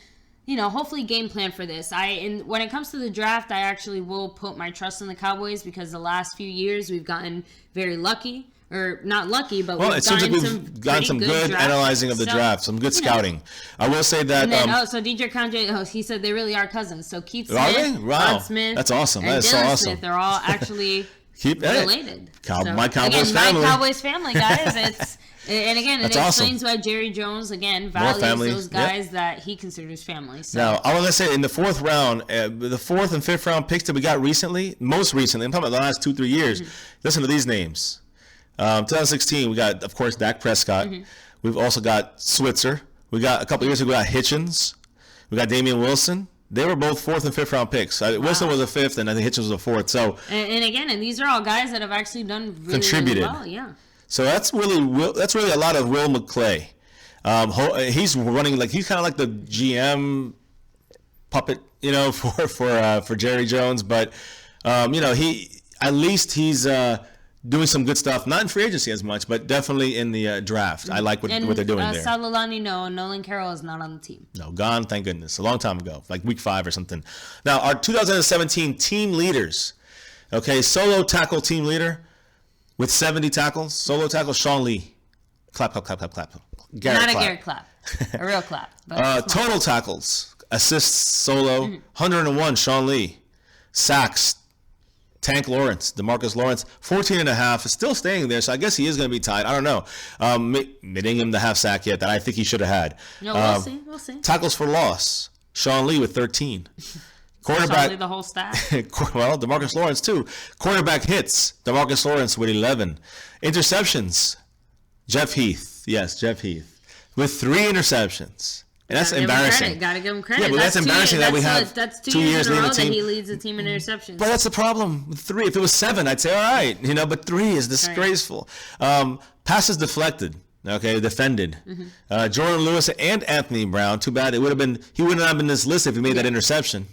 hopefully game plan for this. When it comes to the draft, I actually will put my trust in the Cowboys because the last few years we've gotten very lucky. or not lucky, but Well, we've it seems like gotten we've gotten some good draft analyzing of the stuff. draft, some good scouting. I will say that. And then, so DJ Kanye, he said they really are cousins. So Keith Smith, Are they? Wow. Rod Smith, That's awesome. and That is so Dylan awesome. Smith, they're all actually Keep at it. related. My Cowboys again, family. My Cowboys family, guys. It That's explains why Jerry Jones again values those guys that he considers family. So. Now, I want to say in the fourth round, the fourth and fifth round picks that we got recently, most recently, I'm talking about the last 2-3 years. Listen to these names. 2016, we got, of course, Dak Prescott. We've also got Switzer. We got a couple years ago, we got Hitchens. We got Damian Wilson. They were both fourth and fifth round picks. Wilson was a fifth, and I think Hitchens was a fourth. So, and these are all guys that have actually done really, contributed. really well. Yeah. So that's really a lot of Will McClay. He's running he's kind of like the GM puppet, for Jerry Jones. But he's doing some good stuff. Not in free agency as much, but definitely in the draft. I like what they're doing there. Salalani, no, Nolan Carroll is not on the team. No, gone. Thank goodness. A long time ago, like week 5 or something. Now our 2017 team leaders. Okay, solo tackle team leader. With 70 tackles, solo tackle, Sean Lee. Clap, clap, clap, clap, clap. Not a Garrett clap. A real clap. But total tackles, assists, solo, 101, Sean Lee. Sacks, Tank Lawrence, DeMarcus Lawrence, 14.5, is still staying there, so I guess he is going to be tied. I don't know. Admitting him the half sack yet that I think he should have had. No, we'll see. Tackles for loss, Sean Lee with 13. Quarterback, the whole stat. Well, DeMarcus Lawrence too. Quarterback hits, DeMarcus Lawrence with 11. Interceptions, Jeff Heath. Yes, Jeff Heath with 3 interceptions. And that's embarrassing. Gotta give him credit. Yeah, but that's embarrassing that we have that's 2 years in a leading row the team. that he leads the team in interceptions. But that's the problem with 3. If it was 7, I'd say all right, but 3 is disgraceful. Passes deflected. Okay, defended. Jordan Lewis and Anthony Brown. Too bad he wouldn't have been this list if he made that interception.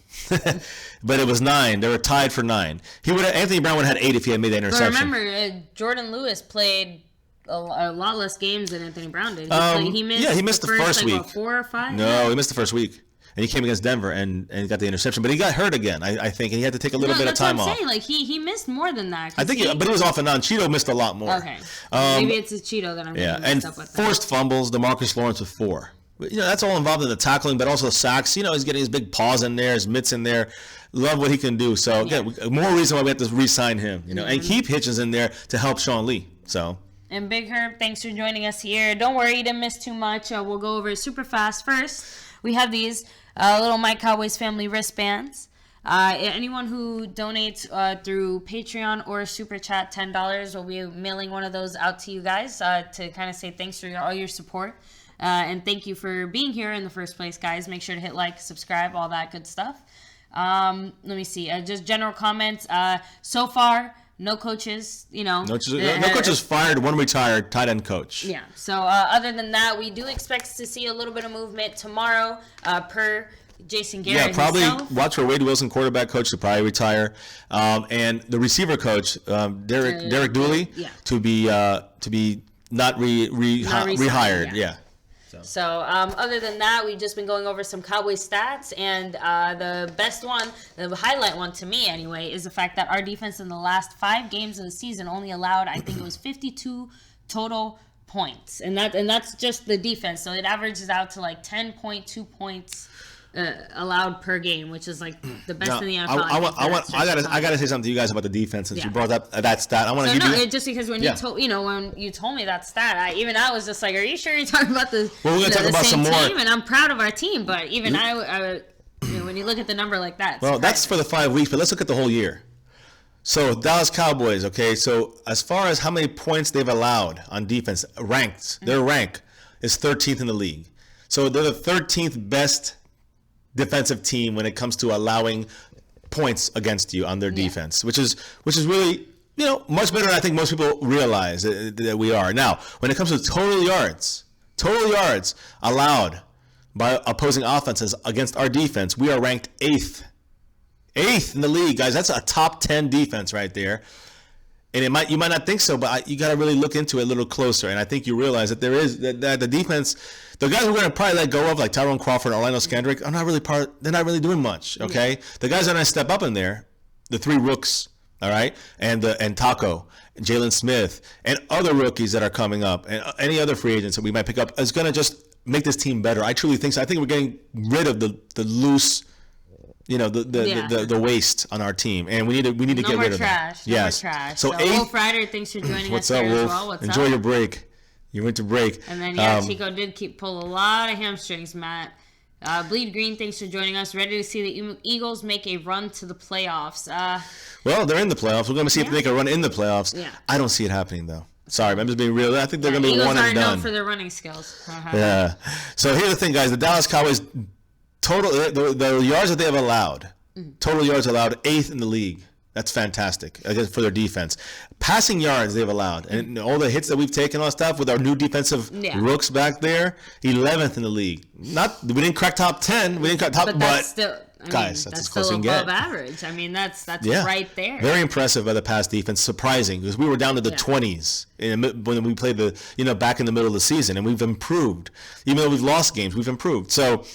But it was 9. They were tied for 9. Anthony Brown would have had 8 if he had made that interception. But remember, Jordan Lewis played a lot less games than Anthony Brown did. He missed the first week. 4 or 5? No, he missed the first week. And he came against Denver and got the interception. But he got hurt again, I think, and he had to take a little bit of time off. That's what I'm saying. He missed more than that. I think, but he was off and on. Cheeto missed a lot more. Okay. Maybe it's a Cheeto that I'm getting mixed up with. Forced fumbles, DeMarcus Lawrence with 4. That's all involved in the tackling, but also sacks. He's getting his big paws in there, his mitts in there. Love what he can do. So, again, more reason why we have to re-sign him, and keep Hitchens in there to help Sean Lee. So. And Big Herb, thanks for joining us here. Don't worry, you didn't miss too much. We'll go over it super fast. First, we have these little My Cowboys family wristbands. Anyone who donates through Patreon or Super Chat $10, we'll be mailing one of those out to you guys to kind of say thanks for all your support. And thank you for being here in the first place, guys. Make sure to hit like, subscribe, all that good stuff. Let me see. Just general comments. So far, no coaches, No coaches fired, 1 retired, tight end coach. Yeah. So other than that, we do expect to see a little bit of movement tomorrow per Jason Garrett. Yeah, probably himself. Watch for Wade Wilson, quarterback coach, to probably retire, and the receiver coach, Derek Dooley, to be not rehired. Yeah. So other than that, we've just been going over some Cowboys stats, and the best one, the highlight one to me anyway, is the fact that our defense in the last 5 games of the season only allowed, I think it was 52 total points, and that's just the defense. So it averages out to like 10.2 points allowed per game, which is like the best in the NFL. I gotta say something to you guys about the defense since you brought up that stat. I want to give you just because when you told me that stat, I was just like, are you sure you're talking about the we're gonna talk about some team? more. And I'm proud of our team, but even I when you look at the number like that, that's for the 5 weeks, but let's look at the whole year. So Dallas Cowboys, okay. So as far as how many points they've allowed on defense, their rank is 13th in the league. So they're the 13th best defensive team when it comes to allowing points against you on their defense, which is really much better than I think most people realize that we are. Now, when it comes to total yards allowed by opposing offenses against our defense, we are ranked 8th in the league, guys. That's a top 10 defense right there. And you might not think so, but you got to really look into it a little closer. And I think you realize that there is that the defense, the guys we're going to probably let go of, like Tyrone Crawford and Orlando Scandrick, they're not really doing much. Okay, the guys that are going to step up in there, the 3 rooks, All right, and Taco, and Jalen Smith, and other rookies that are coming up, and any other free agents that we might pick up is going to just make this team better. I truly think so. I think we're getting rid of the loose, the waste on our team, and we need to get rid of that. No more trash. So Wolf Ryder, thanks for joining what's us up, there Wolf? as well. What's Enjoy up? your break. You went to break. And then Chico did pull a lot of hamstrings, Matt. Bleed Green, thanks for joining us. Ready to see the Eagles make a run to the playoffs. Well, they're in the playoffs. We're going to see if they make a run in the playoffs. Yeah. I don't see it happening, though. Sorry, I'm just being real. I think they're going to be Eagles one and aren't done. known for their running skills. Yeah. So here's the thing, guys. The Dallas Cowboys, the yards that they have allowed, total yards allowed, 8th in the league. That's fantastic, I guess, for their defense. Passing yards they've allowed, and all the hits that we've taken on stuff with our new defensive rooks back there, 11th in the league. We didn't crack top 10. We didn't crack top, but still, guys, that's as close as you can above get. average. I mean, that's right there. Very impressive by the pass defense. Surprising, because we were down to the 20s when we played back in the middle of the season, and we've improved. Even though we've lost games, we've improved. So,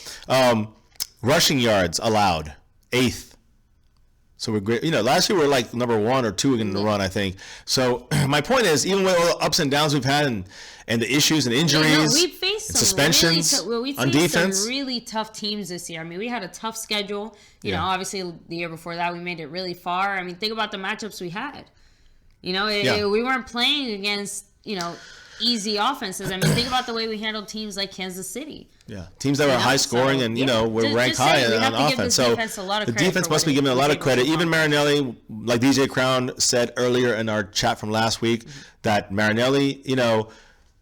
rushing yards allowed, 8th. So we're great. Last year we were like number 1 or 2 in the run, I think. So my point is, even with all the ups and downs we've had and the issues and injuries we've faced and suspensions on defense, some really tough teams this year. I mean, we had a tough schedule. Obviously the year before that we made it really far. I mean, think about the matchups we had. We weren't playing against easy offenses. I mean, think about the way we handled teams like Kansas City. Yeah, teams that were high scoring and we're ranked high on offense. So the defense must be given a lot of credit. Even Marinelli, like DJ Crown said earlier in our chat from last week, that Marinelli,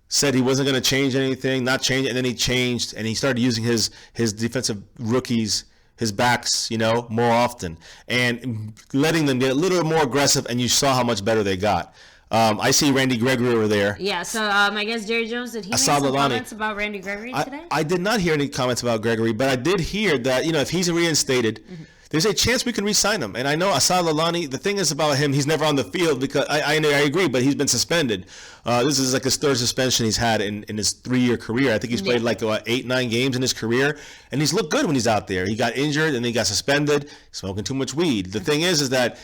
said he wasn't going to change anything, not change, and then he changed and he started using his defensive rookies, his backs, more often, and letting them get a little more aggressive. And you saw how much better they got. I see Randy Gregory over there. Yeah, so I guess Jerry Jones, did he make some comments about Randy Gregory today? I did not hear any comments about Gregory, but I did hear that, if he's reinstated, there's a chance we can re-sign him. And I know Asad Lalani, the thing is about him, he's never on the field because I agree, but he's been suspended. This is like his 3rd suspension he's had in his 3-year career. I think he's played 8-9 games in his career, and he's looked good when he's out there. He got injured and then he got suspended, smoking too much weed. The thing is that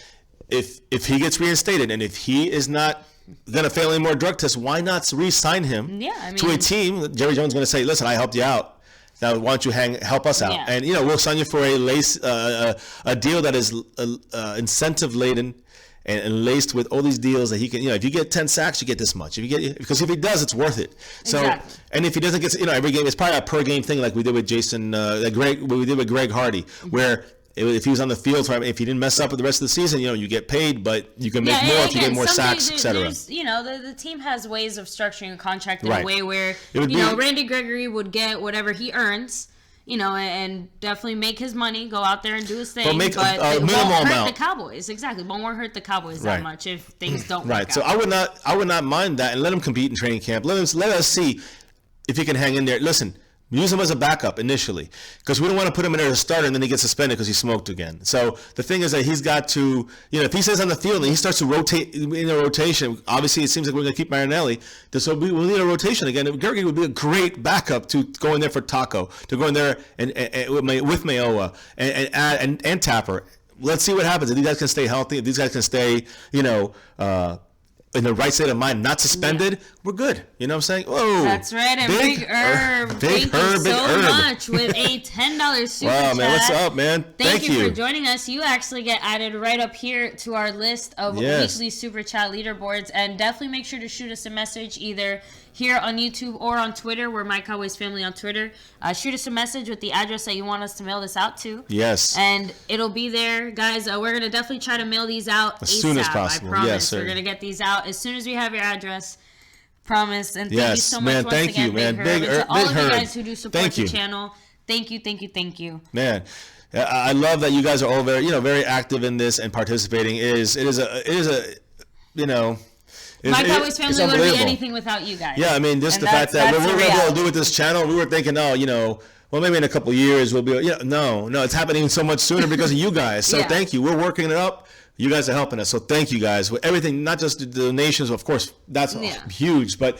if he gets reinstated and if he is not going to fail any more drug tests, why not re-sign him to a team? Jerry Jones is going to say, listen, I helped you out. Now, why don't you help us out? Yeah. And, we'll sign you for a deal that is incentive-laden and laced with all these deals that he can, if you get 10 sacks, you get this much. Because if he does, it's worth it. So, exactly. And if he doesn't get, every game, it's probably a per-game thing like we did with Jason, what we did with Greg Hardy, where if he was on the field, if he didn't mess up with the rest of the season, you get paid, but you can make more if you get more sacks, etc. The team has ways of structuring a contract in Right. a way where, Randy Gregory would get whatever he earns, and definitely make his money, go out there and do his thing. But it minimal won't hurt amount. the Cowboys. Exactly. But won't hurt the Cowboys that much if things don't work Right. So out. I would not mind that, and let him compete in training camp. Let us see if he can hang in there. Listen, use him as a backup initially, because we don't want to put him in there as a starter and then he gets suspended because he smoked again. So the thing is that he's got to, if he stays on the field and he starts to rotate in a rotation, obviously it seems like we're going to keep Marinelli. So we'll need a rotation again. Gregory would be a great backup to go in there for Taco, to go in there and with Mayowa and Tapper. Let's see what happens. If these guys can stay healthy, if these guys can stay, in the right state of mind, not suspended, we're good. You know what I'm saying? Whoa. That's right. And Big Herb, thank you so much with a $10 super chat. Wow, man. What's up, man? Thank you for joining us. You actually get added right up here to our list of weekly super chat leaderboards. And definitely make sure to shoot us a message either here on YouTube or on Twitter. We're My Cowboys Family on Twitter. Shoot us a message with the address that you want us to mail this out to. Yes. And it'll be there. Guys, we're going to definitely try to mail these out as soon as possible. I promise. Yes, sir. We're going to get these out as soon as we have your address. Promise. And thank you so much once thank again, you, man. Big Herb. And to all of you guys who do support thank the you. channel, thank you. Man, I love that you guys are all very active in this and participating. It is a My Cowboys Family wouldn't be anything without you guys. Yeah, I mean, just the fact that what we're able to do with this channel, we were thinking, well, maybe in a couple of years we'll be, no, it's happening so much sooner because of you guys. So thank you. We're working it up. You guys are helping us, so thank you guys with everything. Not just the donations, of course, that's huge, but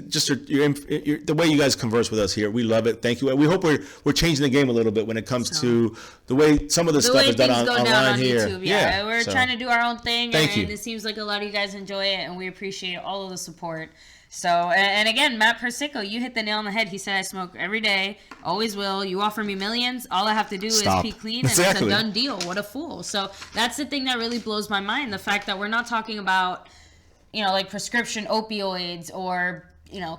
just the way you guys converse with us here, we love it. Thank you. We hope we're changing the game a little bit when it comes to the way some of the stuff is done online here. YouTube, yeah, we're trying to do our own thing, and it seems like a lot of you guys enjoy it, and we appreciate all of the support. So, and again, Matt Persico, you hit the nail on the head. He said, I smoke every day, always will. You offer me millions, all I have to do is be clean, and it's a done deal. What a fool. So that's the thing that really blows my mind, the fact that we're not talking about, like prescription opioids or,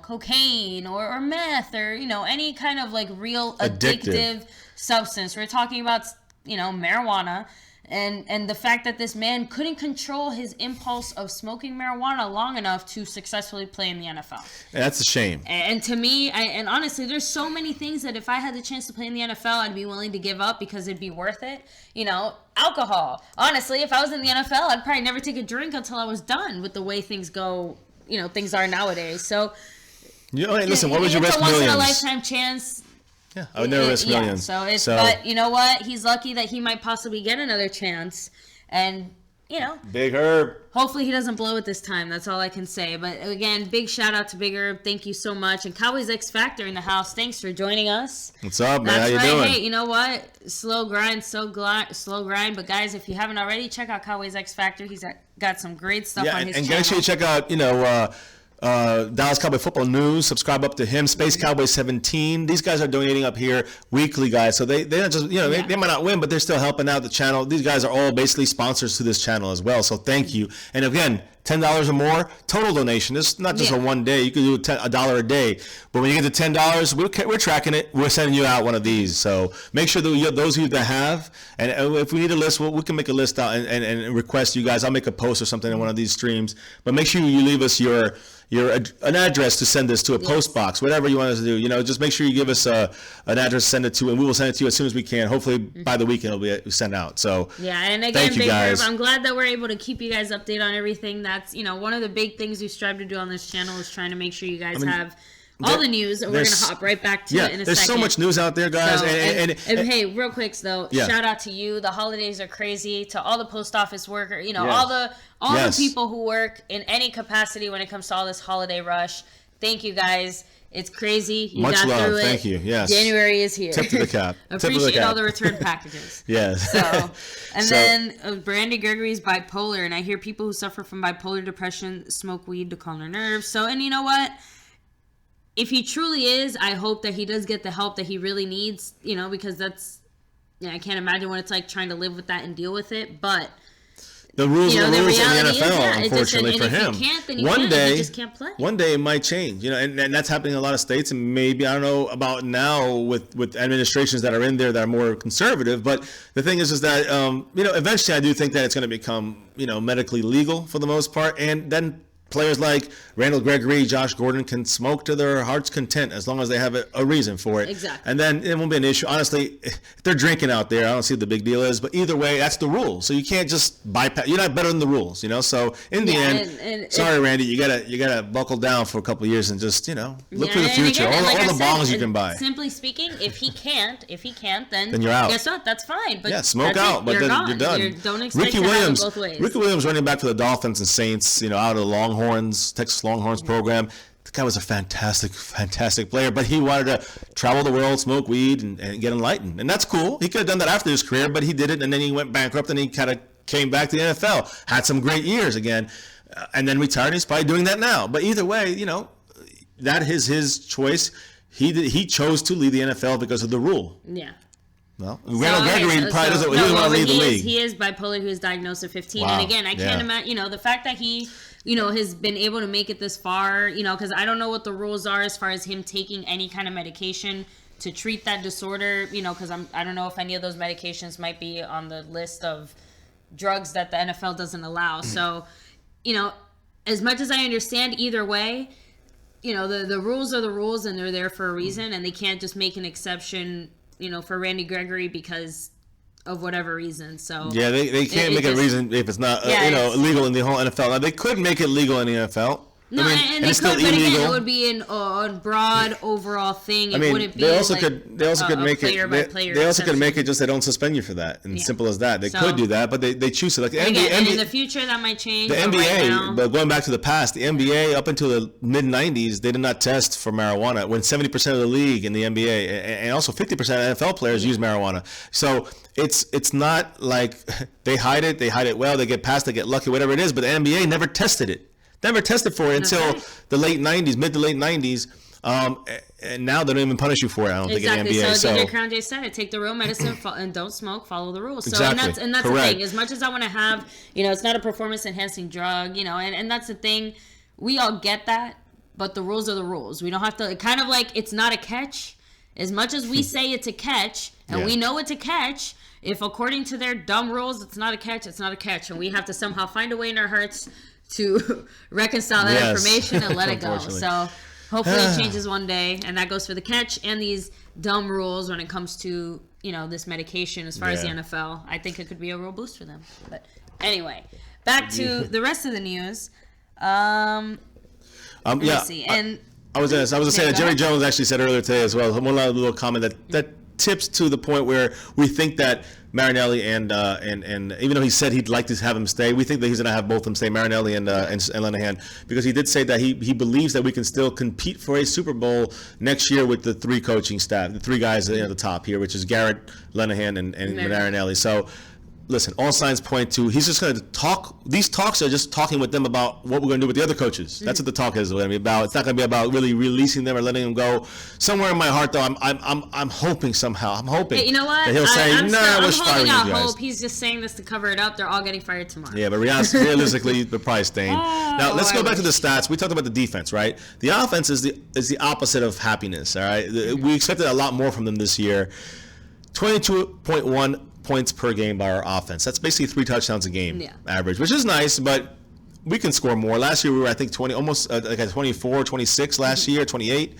cocaine or meth or, any kind of like real addictive substance. We're talking about, marijuana. And the fact that this man couldn't control his impulse of smoking marijuana long enough to successfully play in the NFL. That's a shame. And to me, and honestly, there's so many things that if I had the chance to play in the NFL, I'd be willing to give up because it'd be worth it. Alcohol. Honestly, if I was in the NFL, I'd probably never take a drink until I was done with the way things go, things are nowadays. So, listen, what would you risk millions? It's a once-in-a-lifetime chance. Yeah, I would never risk millions. But you know what? He's lucky that he might possibly get another chance. And, Big Herb. Hopefully he doesn't blow it this time. That's all I can say. But again, big shout out to Big Herb. Thank you so much. And Cowboys X Factor in the house. Thanks for joining us. What's up, man? How you doing? Hey, you know what? Slow grind. But guys, if you haven't already, check out Cowboys X Factor. He's got some great stuff on his channel. And make sure you check out, Dallas Cowboy Football News. Subscribe up to him. Space Cowboy 17. These guys are donating up here weekly, guys. So they're not just they might not win, but they're still helping out the channel. These guys are all basically sponsors to this channel as well. So thank you. And again, $10 or more total donation. It's not just a one day. You can do $1 a day. But when you get to $10, we're tracking it. We're sending you out one of these. So make sure that those of you that have, and if we need a list, we can make a list out and request you guys. I'll make a post or something in one of these streams. But make sure you leave us an address to send this to a post box, whatever you want us to do. Just make sure you give us an address to send it to, and we will send it to you as soon as we can. Hopefully by the weekend it'll be sent out. So and again, thank you guys. I'm glad that we're able to keep you guys updated on everything. That's one of the big things we strive to do on this channel is trying to make sure you guys have all the news, and we're going to hop right back to it in a second. There's so much news out there, guys. So, and hey, real quick though, shout out to you. The holidays are crazy. To all the post office workers, all the people who work in any capacity when it comes to all this holiday rush. Thank you guys. It's crazy. You Much got love. through it. Thank you. Yes. January is here. Tip to the cap. Appreciate all the return packages. Yes. Then Brandy Gregory's bipolar, and I hear people who suffer from bipolar depression smoke weed to calm their nerves. So, and you know what? If he truly is, I hope that he does get the help that he really needs, because that's, I can't imagine what it's like trying to live with that and deal with it. But the rules are the rules in the NFL, unfortunately for him. If he can't, then he just can't play. One day it might change, and that's happening in a lot of states, and maybe, I don't know about now with administrations that are in there that are more conservative, but the thing is that, eventually I do think that it's going to become, medically legal for the most part, and then players like Randall Gregory, Josh Gordon can smoke to their heart's content as long as they have a reason for it. Exactly. And then it won't be an issue. Honestly, if they're drinking out there, I don't see what the big deal is. But either way, that's the rule. So you can't just bypass. You're not better than the rules, So in the end, sorry, Randy, you gotta buckle down for a couple of years and just look for the future. Again, all the bongs you can buy. Simply speaking, if he can't, then you're out. Guess what? That's fine. But smoke out, but then you're done. Don't expect to have it both ways. Ricky Williams, running back for the Dolphins and Saints, out of the Longhorns, Texas Longhorns program. The guy was a fantastic player, but he wanted to travel the world, smoke weed, and get enlightened. And that's cool. He could have done that after his career, but he did it, and then he went bankrupt, and he kind of came back to the NFL, had some great years again, and then retired. He's probably doing that now. But either way, that is his choice. He chose to leave the NFL because of the rule. Yeah. Well, Randall Gregory probably doesn't want to leave the league. He is bipolar. He was diagnosed at 15. Wow. And again, I can't imagine, the fact that he, has been able to make it this far, because I don't know what the rules are as far as him taking any kind of medication to treat that disorder, because I don't know if any of those medications might be on the list of drugs that the NFL doesn't allow. So, as much as I understand either way, the rules are the rules and they're there for a reason, and they can't just make an exception for Randy Gregory because of whatever reason. So they can't make a reason if it's not illegal in the whole NFL. Now, they could make it legal in the NFL, No, and they it's could, still but again, illegal. it would be a broad overall thing. It wouldn't be they also like could make player it. by player They also could make exception. it just they don't suspend you for that, and Yeah. simple as that. They So- could do that, but they choose to. Like the Again, NBA, and in the future that might change. the but NBA, right now, but going back to the past, the NBA up until the mid '90s, they did not test for marijuana. When 70% of the league in the NBA and also 50% of NFL players use marijuana. So it's not like they hide it. They hide it well. They get past. They get lucky. Whatever it is. But the NBA never tested it. Never tested for it until right. the late '90s, mid to late '90s. And now they don't even punish you for it. I don't think in the NBA. So DJ Crown J said, take the real medicine and don't smoke. Follow the rules. So Exactly. and that's the Correct. thing. As much as I want to have, it's not a performance enhancing drug. And that's the thing. We all get that, but the rules are the rules. We don't have to. Kind of like it's not a catch. As much as we say it's a catch, and we know it's a catch. If according to their dumb rules, it's not a catch, it's not a catch, and we have to somehow find a way in our hearts to reconcile that information and let it go. So hopefully it changes one day, and that goes for the catch and these dumb rules when it comes to this medication. As far as the NFL, I think it could be a real boost for them. But anyway, back to the rest of the news. Let's see. I was gonna say that Jerry Jones actually said earlier today as well. One little comment that tips to the point where we think that Marinelli and even though he said he'd like to have him stay, we think that he's going to have both of them stay, Marinelli and Linehan, because he did say that he believes that we can still compete for a Super Bowl next year with the three coaching staff, the three guys at the top here, which is Garrett, Linehan, and Marinelli. So. Listen, all signs point to he's just going to talk. These talks are just talking with them about what we're going to do with the other coaches. That's what the talk is going to be about. It's not going to be about really releasing them or letting them go. Somewhere in my heart, though, I'm hoping somehow. I'm hoping. Hey, you know what? That he'll say, I'm we're firing holding you out guys. hope. He's just saying this to cover it up. They're all getting fired tomorrow. Yeah, but realistically, they're probably staying. Now let's go back to the stats. We talked about the defense, right? The offense is the opposite of happiness. All right, we expected a lot more from them this year. 22.1 points per game by our offense. That's basically 3 touchdowns a game average, which is nice, but we can score more. Last year we were, I think, 20, almost like at 24, 26 last year, 28.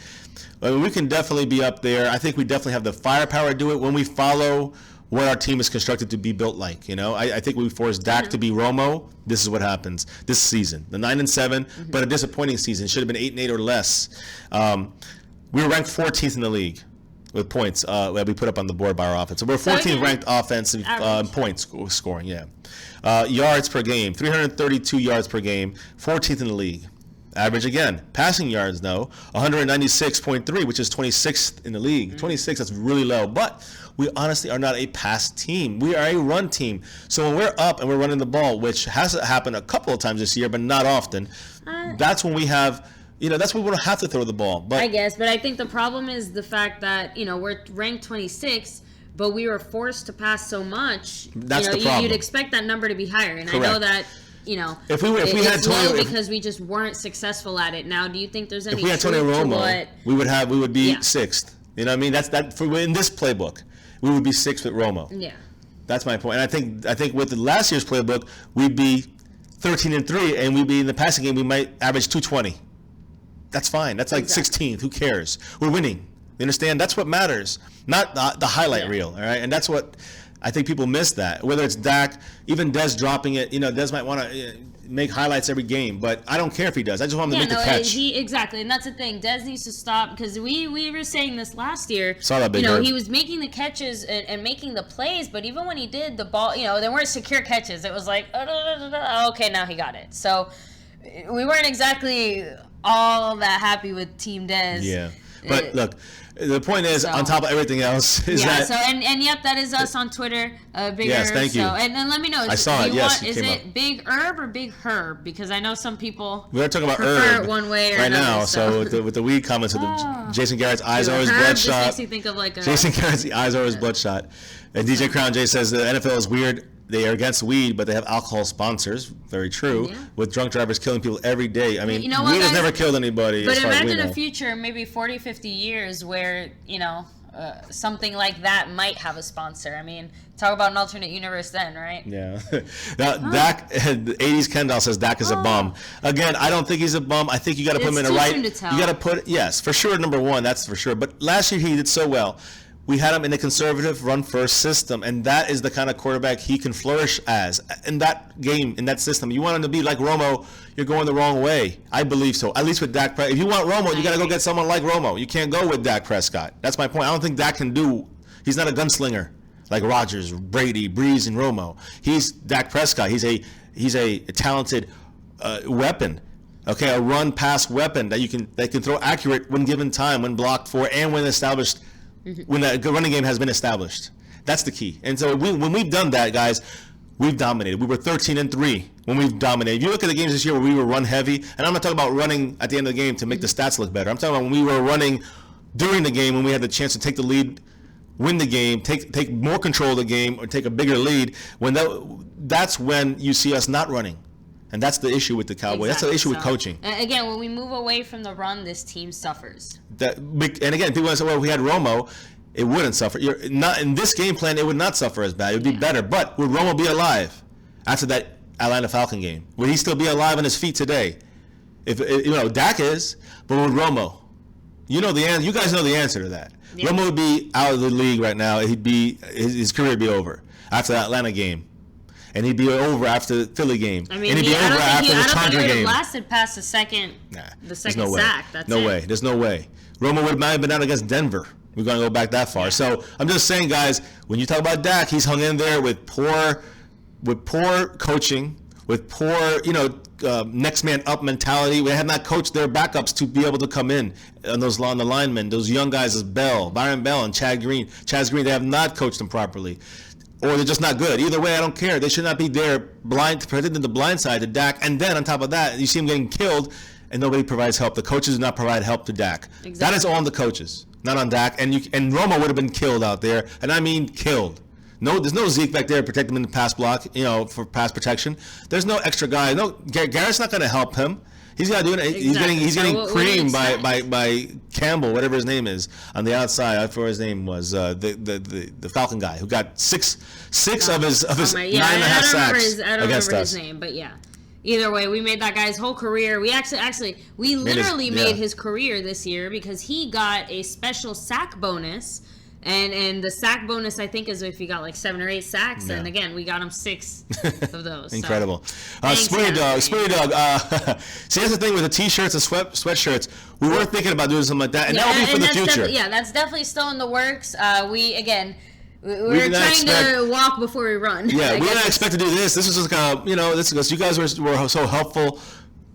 I mean, we can definitely be up there. I think we definitely have the firepower to do it when we follow what our team is constructed to be built like. I think we force Dak to be Romo. This is what happens this season. The 9-7, but a disappointing season. Should have been 8-8 or less. We were ranked 14th in the league with points that we put up on the board by our offense. So we're 14th ranked offensive points scoring, yards per game, 332 yards per game, 14th in the league. Average again. Passing yards, though, 196.3, which is 26th in the league. 26, that's really low. But we honestly are not a pass team. We are a run team. So when we're up and we're running the ball, which has happened a couple of times this year, but not often, that's when we have... that's when we don't have to throw the ball. But I guess, but I think the problem is the fact that, we're ranked 26, but we were forced to pass so much. That's the problem. You'd expect that number to be higher. And Correct. I know that, if we had it's Tony, low because we just weren't successful at it. Now, do you think there's any if we had Tony truth to Romo, what... we would be 6th. You know what I mean? That's that in this playbook. We would be 6th with Romo. Yeah. That's my point. And I think with the last year's playbook, we'd be 13-3, and we'd be in the passing game. We might average 220. That's fine. That's like 16th. Who cares? We're winning. You understand? That's what matters, not the highlight reel. All right, and that's what I think people miss. That whether it's Dak, even Dez dropping it. Dez might want to make highlights every game, but I don't care if he does. I just want him to make the catch. Exactly, and that's the thing. Dez needs to stop because we were saying this last year. Saw that big bird. He was making the catches and making the plays, but even when he did the ball, they weren't secure catches. It was like, okay, now he got it. So we weren't exactly all that happy with Team Dez. Yeah, but look, the point is, on top of everything else, is that... So, and yep, that is us on Twitter, Big Yes, Herb. thank you. And then let me know. I saw it, yes, Is it came it up. Big Herb or Big Herb? Because I know some people We're talking about prefer herb it one way or right another. now. So with the weed comments, Jason Garrett's eyes are always Herb bloodshot. just makes me think of like a... Jason Garrett's eyes are always bloodshot. And DJ Crown J says the NFL is weird. They are against weed, but they have alcohol sponsors. Very true. Yeah. With drunk drivers killing people every day. I mean, weed has never killed anybody. But as far imagine as we know. a future, maybe 40, 50 years, where something like that might have a sponsor. I mean, talk about an alternate universe then, right? Yeah. Now, Dak, the 80s Kendall says Dak is a bum. Again, I don't think he's a bum. I think you got to put him in the right. It's too soon to tell. You got to put, yes, for sure, number one, that's for sure. But last year he did so well. we had him in a conservative run-first system, and that is the kind of quarterback he can flourish as. In that game, in that system, you want him to be like Romo, you're going the wrong way. I believe so, at least with Dak Prescott. If you want Romo, you got to go get someone like Romo. You can't go with Dak Prescott. That's my point. I don't think Dak can do – he's not a gunslinger like Rodgers, Brady, Breeze, and Romo. He's Dak Prescott. He's a talented weapon. Okay, a run-pass weapon that can throw accurate when given time, when blocked for, and when established – when the running game has been established. That's the key. And so when we've done that, guys, we've dominated. We were 13-3 when we've dominated. If you look at the games this year where we were run heavy, and I'm not talking about running at the end of the game to make the stats look better. I'm talking about when we were running during the game, when we had the chance to take the lead, win the game, take more control of the game, or take a bigger lead. That's when you see us not running. And that's the issue with the Cowboys. Exactly. That's the issue with coaching. Again, when we move away from the run, this team suffers. And again, people say, well, if we had Romo, it wouldn't suffer. Not in this game plan, it would not suffer as bad. It would be better. But would Romo be alive after that Atlanta Falcon game? Would he still be alive on his feet today? If Dak is, but would Romo? You know the answer. You guys know the answer to that. Yeah. Romo would be out of the league right now. His career would be over after that Atlanta game. And he'd be over after the Philly game. I mean, and he'd be over after the Charger game. He would have lasted past the second sack. That's no way. There's no way. Romo would have been out against Denver. We're going to go back that far. So I'm just saying, guys, when you talk about Dak, he's hung in there with poor coaching, with poor, next man up mentality. We had not coached their backups to be able to come in on the linemen, those young guys as Byron Bell, and Chaz Green. They have not coached them properly. Or they're just not good. Either way, I don't care. They should not be there protecting the blind side to Dak. And then on top of that, you see him getting killed, and nobody provides help. The coaches do not provide help to Dak. Exactly. That is all on the coaches, not on Dak. And Romo would have been killed out there, and I mean killed. No, there's no Zeke back there protecting him in the pass block, for pass protection. There's no extra guy. No, Garrett's not going to help him. He's not doing it. Exactly. He's getting creamed by Campbell, whatever his name is, on the outside. I forgot his name was the Falcon guy who got six of his 9.5 sacks. I don't remember his name, but yeah. Either way, we made that guy's whole career. We we literally made his career this year because he got a special sack bonus. And the sack bonus, I think, is if you got like 7 or 8 sacks. Yeah. And again, we got him 6 of those. Incredible. Spoonie Dog. See, that's the thing with the T-shirts and sweatshirts. We were thinking about doing something like that, and that will be for the future. That's definitely still in the works. We're trying to walk before we run. Yeah, we didn't expect to do this. This was just kind of, this is, you guys were so helpful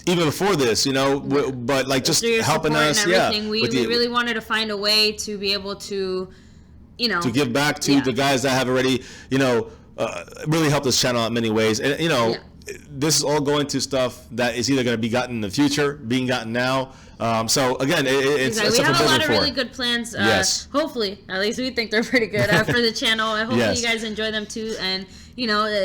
even before this, but like just helping us. Yeah, we really wanted to find a way to be able to. To give back to the guys that have already, really helped this channel out in many ways. And, this is all going to stuff that is either going to be gotten in the future, being gotten now. So, again, it's we have a lot of really good plans. Yes. Hopefully, at least we think they're pretty good for the channel. I hope you guys enjoy them too. And,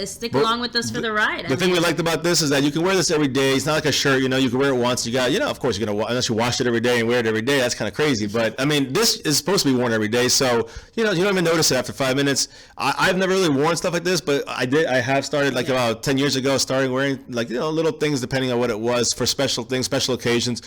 stick along with us for the ride. The thing we liked about this is that you can wear this every day. It's not like a shirt, you can wear it once. You got, of course, you're going to, unless you wash it every day and wear it every day, that's kind of crazy. But, I mean, this is supposed to be worn every day. So, you don't even notice it after 5 minutes. I've never really worn stuff like this, but I have started about 10 years ago, starting wearing little things depending on what it was for special things, special occasions.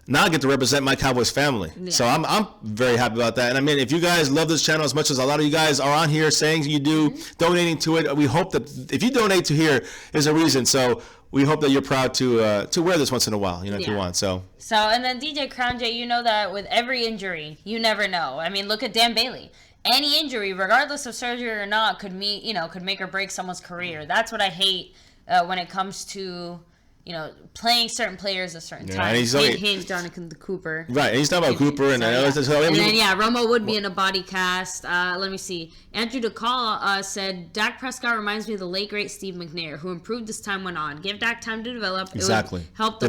Now I get to represent my Cowboys family. Yeah. So I'm very happy about that. And I mean, if you guys love this channel as much as a lot of you guys are on here saying you do, donating to it, we hope that if you donate to here, there's a reason. So we hope that you're proud to wear this once in a while, if you want. So and then DJ Crown J, that with every injury, you never know. I mean, look at Dan Bailey. Any injury, regardless of surgery or not, could make or break someone's career. That's what I hate when it comes to playing certain players a certain time. Hint, Jonathan Cooper. Right, and he's talking about Cooper. And then, Romo would be in a body cast. Let me see. Andrew DeCall said, Dak Prescott reminds me of the late, great Steve McNair, who improved as time went on. Give Dak time to develop. Exactly. It would help the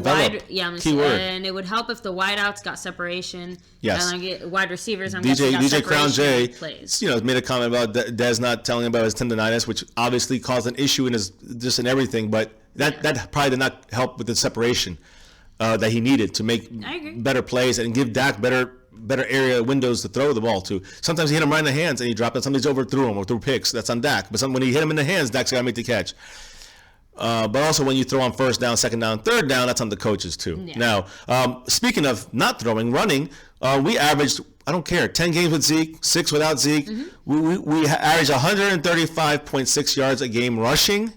and it would help if the wideouts got separation. Yes. And get wide receivers. DJ Crown J, made a comment about Dez not telling him about his tendonitis, which obviously caused an issue in everything, but that probably did not help with the separation that he needed to make better plays and give Dak better area windows to throw the ball to. Sometimes he hit him right in the hands and he dropped it. Somebody's overthrew him or threw picks. That's on Dak. But when he hit him in the hands, Dak's got to make the catch. But also when you throw on first down, second down, third down, that's on the coaches too. Yeah. Now, speaking of not throwing, running, we averaged I don't care. 10 games with Zeke, 6 without Zeke. We average 135.6 yards a game rushing.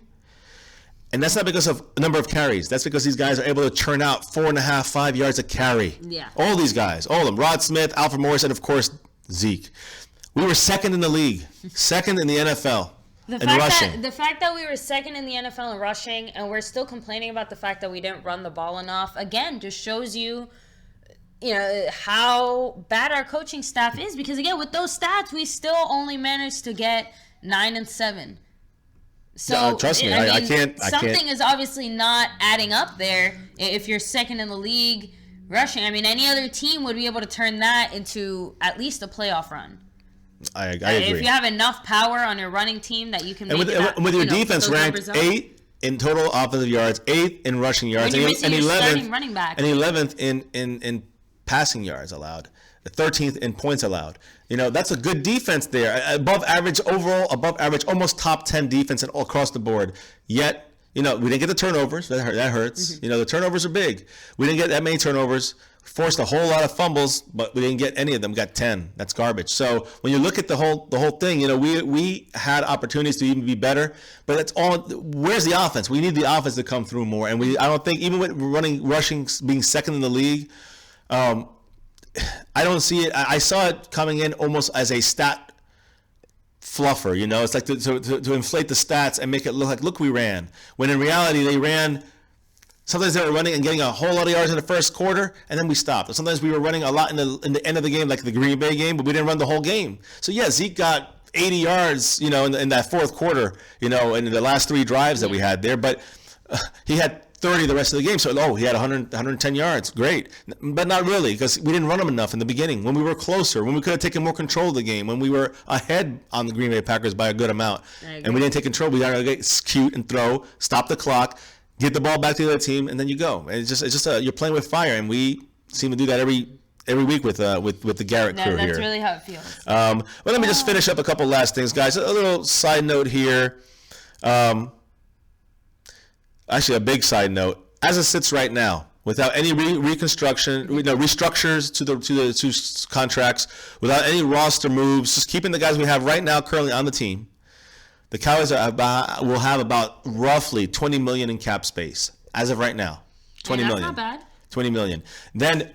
And that's not because of a number of carries. That's because these guys are able to churn out 4.5, 5 yards a carry. Yeah. All these guys, all of them. Rod Smith, Alfred Morris, and of course, Zeke. We were second in the league, second in the NFL in rushing. The fact that we were second in the NFL in rushing, and we're still complaining about the fact that we didn't run the ball enough, again, just shows you, how bad our coaching staff is. Because again, with those stats, we still only managed to get 9 and 7. So trust me, I can't. Something is obviously not adding up there. If you're second in the league rushing, I mean, any other team would be able to turn that into at least a playoff run. I agree. If you have enough power on your running team that you can make with your defense ranked 8th in total offensive yards, 8th in rushing yards, and 11th in passing yards allowed, 13th in points allowed. That's a good defense there. Above average overall, above average, almost top 10 defense all across the board. Yet, we didn't get the turnovers. That hurts. Mm-hmm. The turnovers are big. We didn't get that many turnovers. Forced a whole lot of fumbles, but we didn't get any of them. We got 10. That's garbage. So when you look at the whole thing, we had opportunities to even be better, but it's all. Where's the offense? We need the offense to come through more, and I don't think even with rushing being second in the league, I don't see it. I saw it coming in almost as a stat fluffer. It's like to inflate the stats and make it look like, look, we ran. When in reality, they ran. Sometimes they were running and getting a whole lot of yards in the first quarter, and then we stopped. And sometimes we were running a lot in the end of the game, like the Green Bay game, but we didn't run the whole game. So yeah, Zeke got 80 yards, in that fourth quarter, in the last 3 drives that we had there. But he had 30 the rest of the game. So he had 110 yards. Great, but not really, because we didn't run him enough in the beginning. When we were closer, when we could have taken more control of the game, when we were ahead on the Green Bay Packers by a good amount, and we didn't take control, we got to get cute and throw, stop the clock. Get the ball back to the other team, and then you go. And it's just you're playing with fire, and we seem to do that every week with the Garrett crew here. That's really how it feels. Well, let me just finish up a couple last things, guys. A little side note here. Actually, a big side note. As it sits right now, without any reconstruction, restructures to the 2 contracts, without any roster moves, just keeping the guys we have right now currently on the team. The Cowboys will have about roughly $20 million in cap space as of right now. $20 million. That's not bad. $20 million. Then,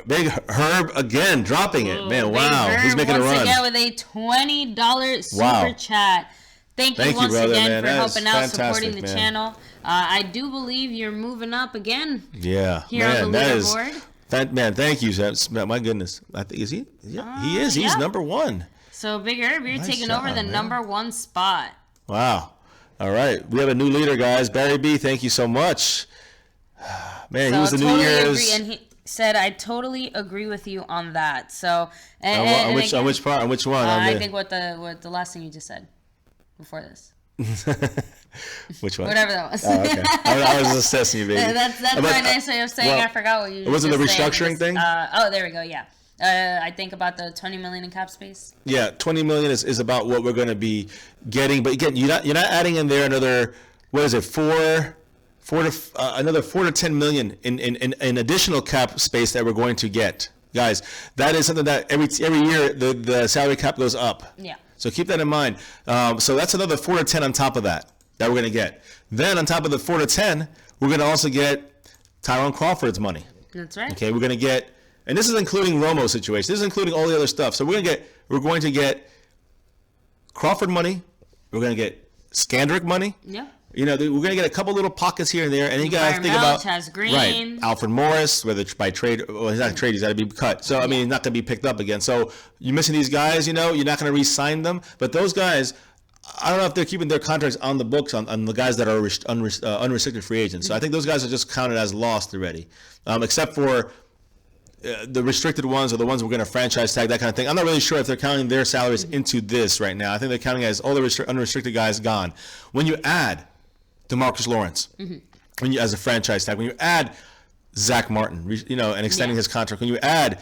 big Herb again dropping it. Man, wow, Herb he's making a run. Once again with a $20 super chat. Thank you once brother, again man. for helping out, supporting the man. channel. I do believe you're moving up again. Yeah, here on the leaderboard. Thank you. My goodness, I think he is. He's number 1. So, Big Herb, you're taking over the number 1 spot. Wow. All right. We have a new leader, guys. Barry B, thank you so much. Man, he was the New Year's. And he said, I totally agree with you on that. So, on which part? On which one? I think what the last thing you just said before this. Which one? Whatever that was. Oh, okay. I was assessing you, baby. That's my nice way of saying I forgot what you just was it the said. restructuring thing? There we go, yeah. I think about the $20 million in cap space. Yeah, $20 million is about what we're going to be getting. But again, you're not adding in there another, what is it, another $4 to $10 million in additional cap space that we're going to get, guys. That is something that every year the salary cap goes up. Yeah. So keep that in mind. So that's another 4 to 10 on top of that we're going to get. Then on top of the 4 to 10, we're going to also get Tyrone Crawford's money. That's right. Okay, we're going to get. And this is including Romo's situation. This is including all the other stuff. So we're going to get Crawford money. We're going to get Skandrick money. Yeah. We're going to get a couple little pockets here and there. And you got to think about Green. Alfred Morris, whether it's by trade. Well, he's not trade. He's got to be cut. So I mean, he's not going to be picked up again. So you're missing these guys. You're not going to re-sign them. But those guys, I don't know if they're keeping their contracts on the books on the guys that are unrestricted free agents. So I think those guys are just counted as lost already, except for the restricted ones or the ones we're going to franchise tag, that kind of thing. I'm not really sure if they're counting their salaries into this right now. I think they're counting as all the unrestricted guys gone. When you add DeMarcus Lawrence, as a franchise tag, when you add Zach Martin, and extending his contract, when you add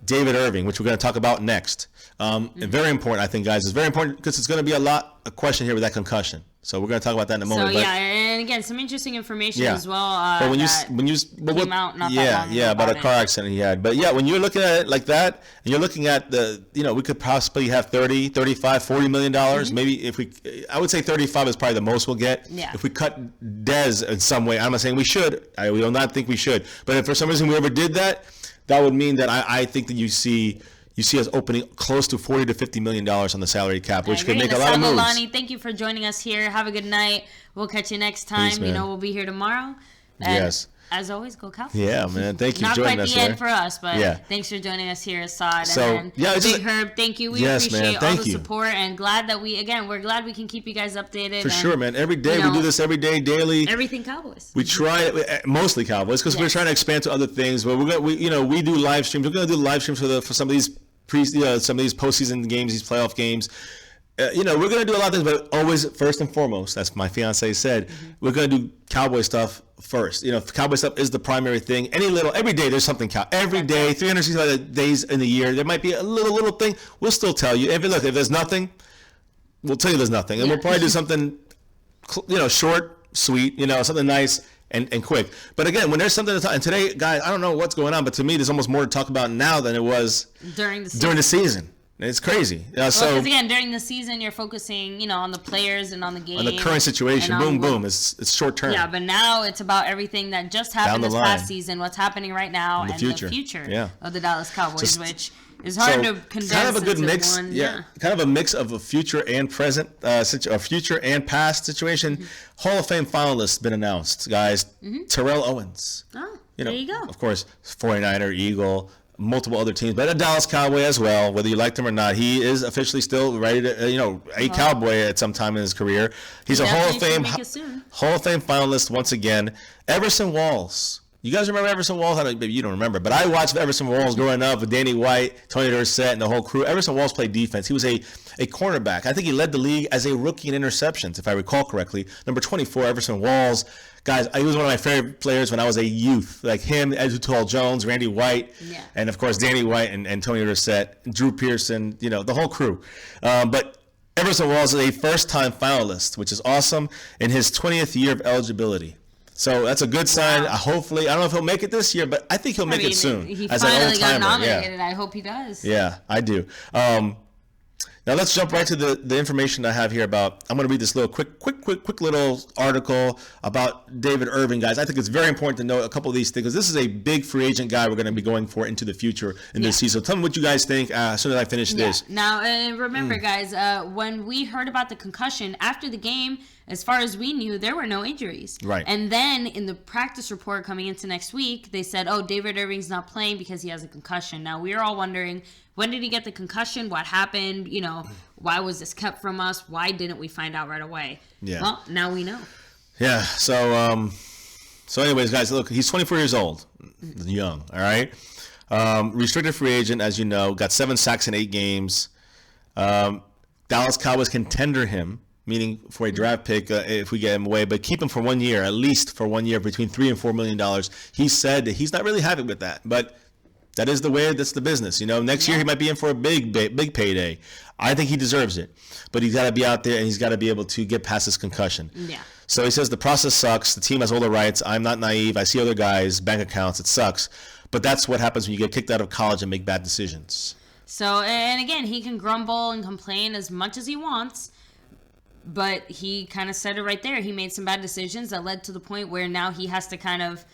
David Irving, which we're going to talk about next, very important, I think, guys. It's very important because it's going to be a question here with that concussion. So we're going to talk about that in a So moment. yeah, and again, some interesting information as well. But when you came out not that long ago about a car accident he had. But yeah, when you're looking at it like that, and you're looking at we could possibly have 30, 35, 40 million dollars. Maybe I would say 35 is probably the most we'll get. Yeah. If we cut Dez in some way, I'm not saying we should. We do not think we should. But if for some reason we ever did that, that would mean that I think that you see us opening close to $40 to $50 million on the salary cap, which could make a lot of moves. Lonnie, thank you for joining us here. Have a good night. We'll catch you next time. Peace, man. We'll be here tomorrow. And Yes. as always, go Cowboys. Yeah, man. Thank you for Not joining quite us the here. end for us, but Yeah. thanks for joining us here, Assad. So, And yeah, it's Big just- Herb, thank you. We Yes, man. appreciate all Thank the you. support, and glad that we're glad we can keep you guys updated. For and, sure, man. Every day we do this every day, daily. Everything Cowboys. We try mostly Cowboys because we're Yes. trying to expand to other things. But we do live streams. We're going to do live streams for some of these some of these postseason games, these playoff games. We're going to do a lot of things, but always first and foremost, as my fiance said, we're going to do Cowboy stuff first. Cowboy stuff is the primary thing. Every day there's something. Every day, 365 days in the year, there might be a little thing. We'll still tell you. If there's nothing, we'll tell you there's nothing, and we'll probably do something, short, sweet, something nice. And quick. But again, when there's something to talk, and today, guys, I don't know what's going on, but to me, there's almost more to talk about now than it was during the season. It's crazy. Because again, during the season, you're focusing, on the players and on the game. On the current situation. Boom. It's short term. Yeah, but now it's about everything that just happened this past season, what's happening right now, and the future of the Dallas Cowboys, which is hard to condense kind of a good into mix, one. Kind of a mix of a future and present, a future and past situation. Hall of Fame finalists been announced, guys. Terrell Owens. Oh, there you go. Of course, 49er, Eagle, multiple other teams, but a Dallas Cowboy as well. Whether you liked him or not, he is officially still ready to, a Cowboy at some time in his career. He's a Hall of Fame finalist once again. Everson Walls. You guys remember Everson Walls? Maybe you don't remember, but I watched Everson Walls growing up with Danny White, Tony Dorsett, and the whole crew. Everson Walls played defense. He was a cornerback. I think he led the league as a rookie in interceptions, if I recall correctly. Number 24, Everson Walls. Guys, he was one of my favorite players when I was a youth. Like him, Ezekiel Jones, Randy White, and of course Danny White and Tony Dorsett, Drew Pearson, the whole crew. But Everson Walls is a first-time finalist, which is awesome, in his 20th year of eligibility. So that's a good sign. Hopefully, I don't know if he'll make it this year, but I think he'll make it soon. He as finally an old-timer. got nominated. I hope he does. Yeah, I do. Now let's jump right to the information I have here about. I'm going to read this little quick little article about David Irving, guys. I think it's very important to know a couple of these things because this is a big free agent guy we're going to be going for into the future in this season. So tell me what you guys think as soon as I finish this. Now, remember, guys, when we heard about the concussion after the game, as far as we knew, there were no injuries. Right. And then in the practice report coming into next week, they said, David Irving's not playing because he has a concussion. Now, we are all wondering, when did he get the concussion? What happened? Why was this kept from us? Why didn't we find out right away? Yeah. Well, now we know. Yeah. So anyways, guys, look, he's 24 years old. Young, all right? Restricted free agent, as you know, got 7 sacks in 8 games. Dallas Cowboys can tender him, meaning for a draft pick if we get him away, but keep him for 1 year, at least for 1 year, between $3 and $4 million. He said that he's not really happy with that, but that is the way. That's the business. Next year he might be in for a big payday. I think he deserves it, but he's got to be out there and he's got to be able to get past his concussion. Yeah. So he says the process sucks. The team has all the rights. I'm not naive. I see other guys, bank accounts. It sucks, but that's what happens when you get kicked out of college and make bad decisions. So, and again, he can grumble and complain as much as he wants. But he kind of said it right there. He made some bad decisions that led to the point where now he has to kind of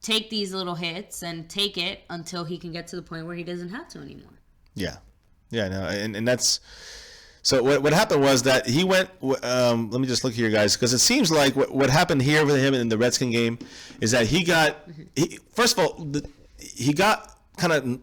take these little hits and take it until he can get to the point where he doesn't have to anymore. Yeah. No, and that's... So what happened was that he went... let me just look here, guys, because it seems like what happened here with him in the Redskin game is that he got... First of all, he got kind of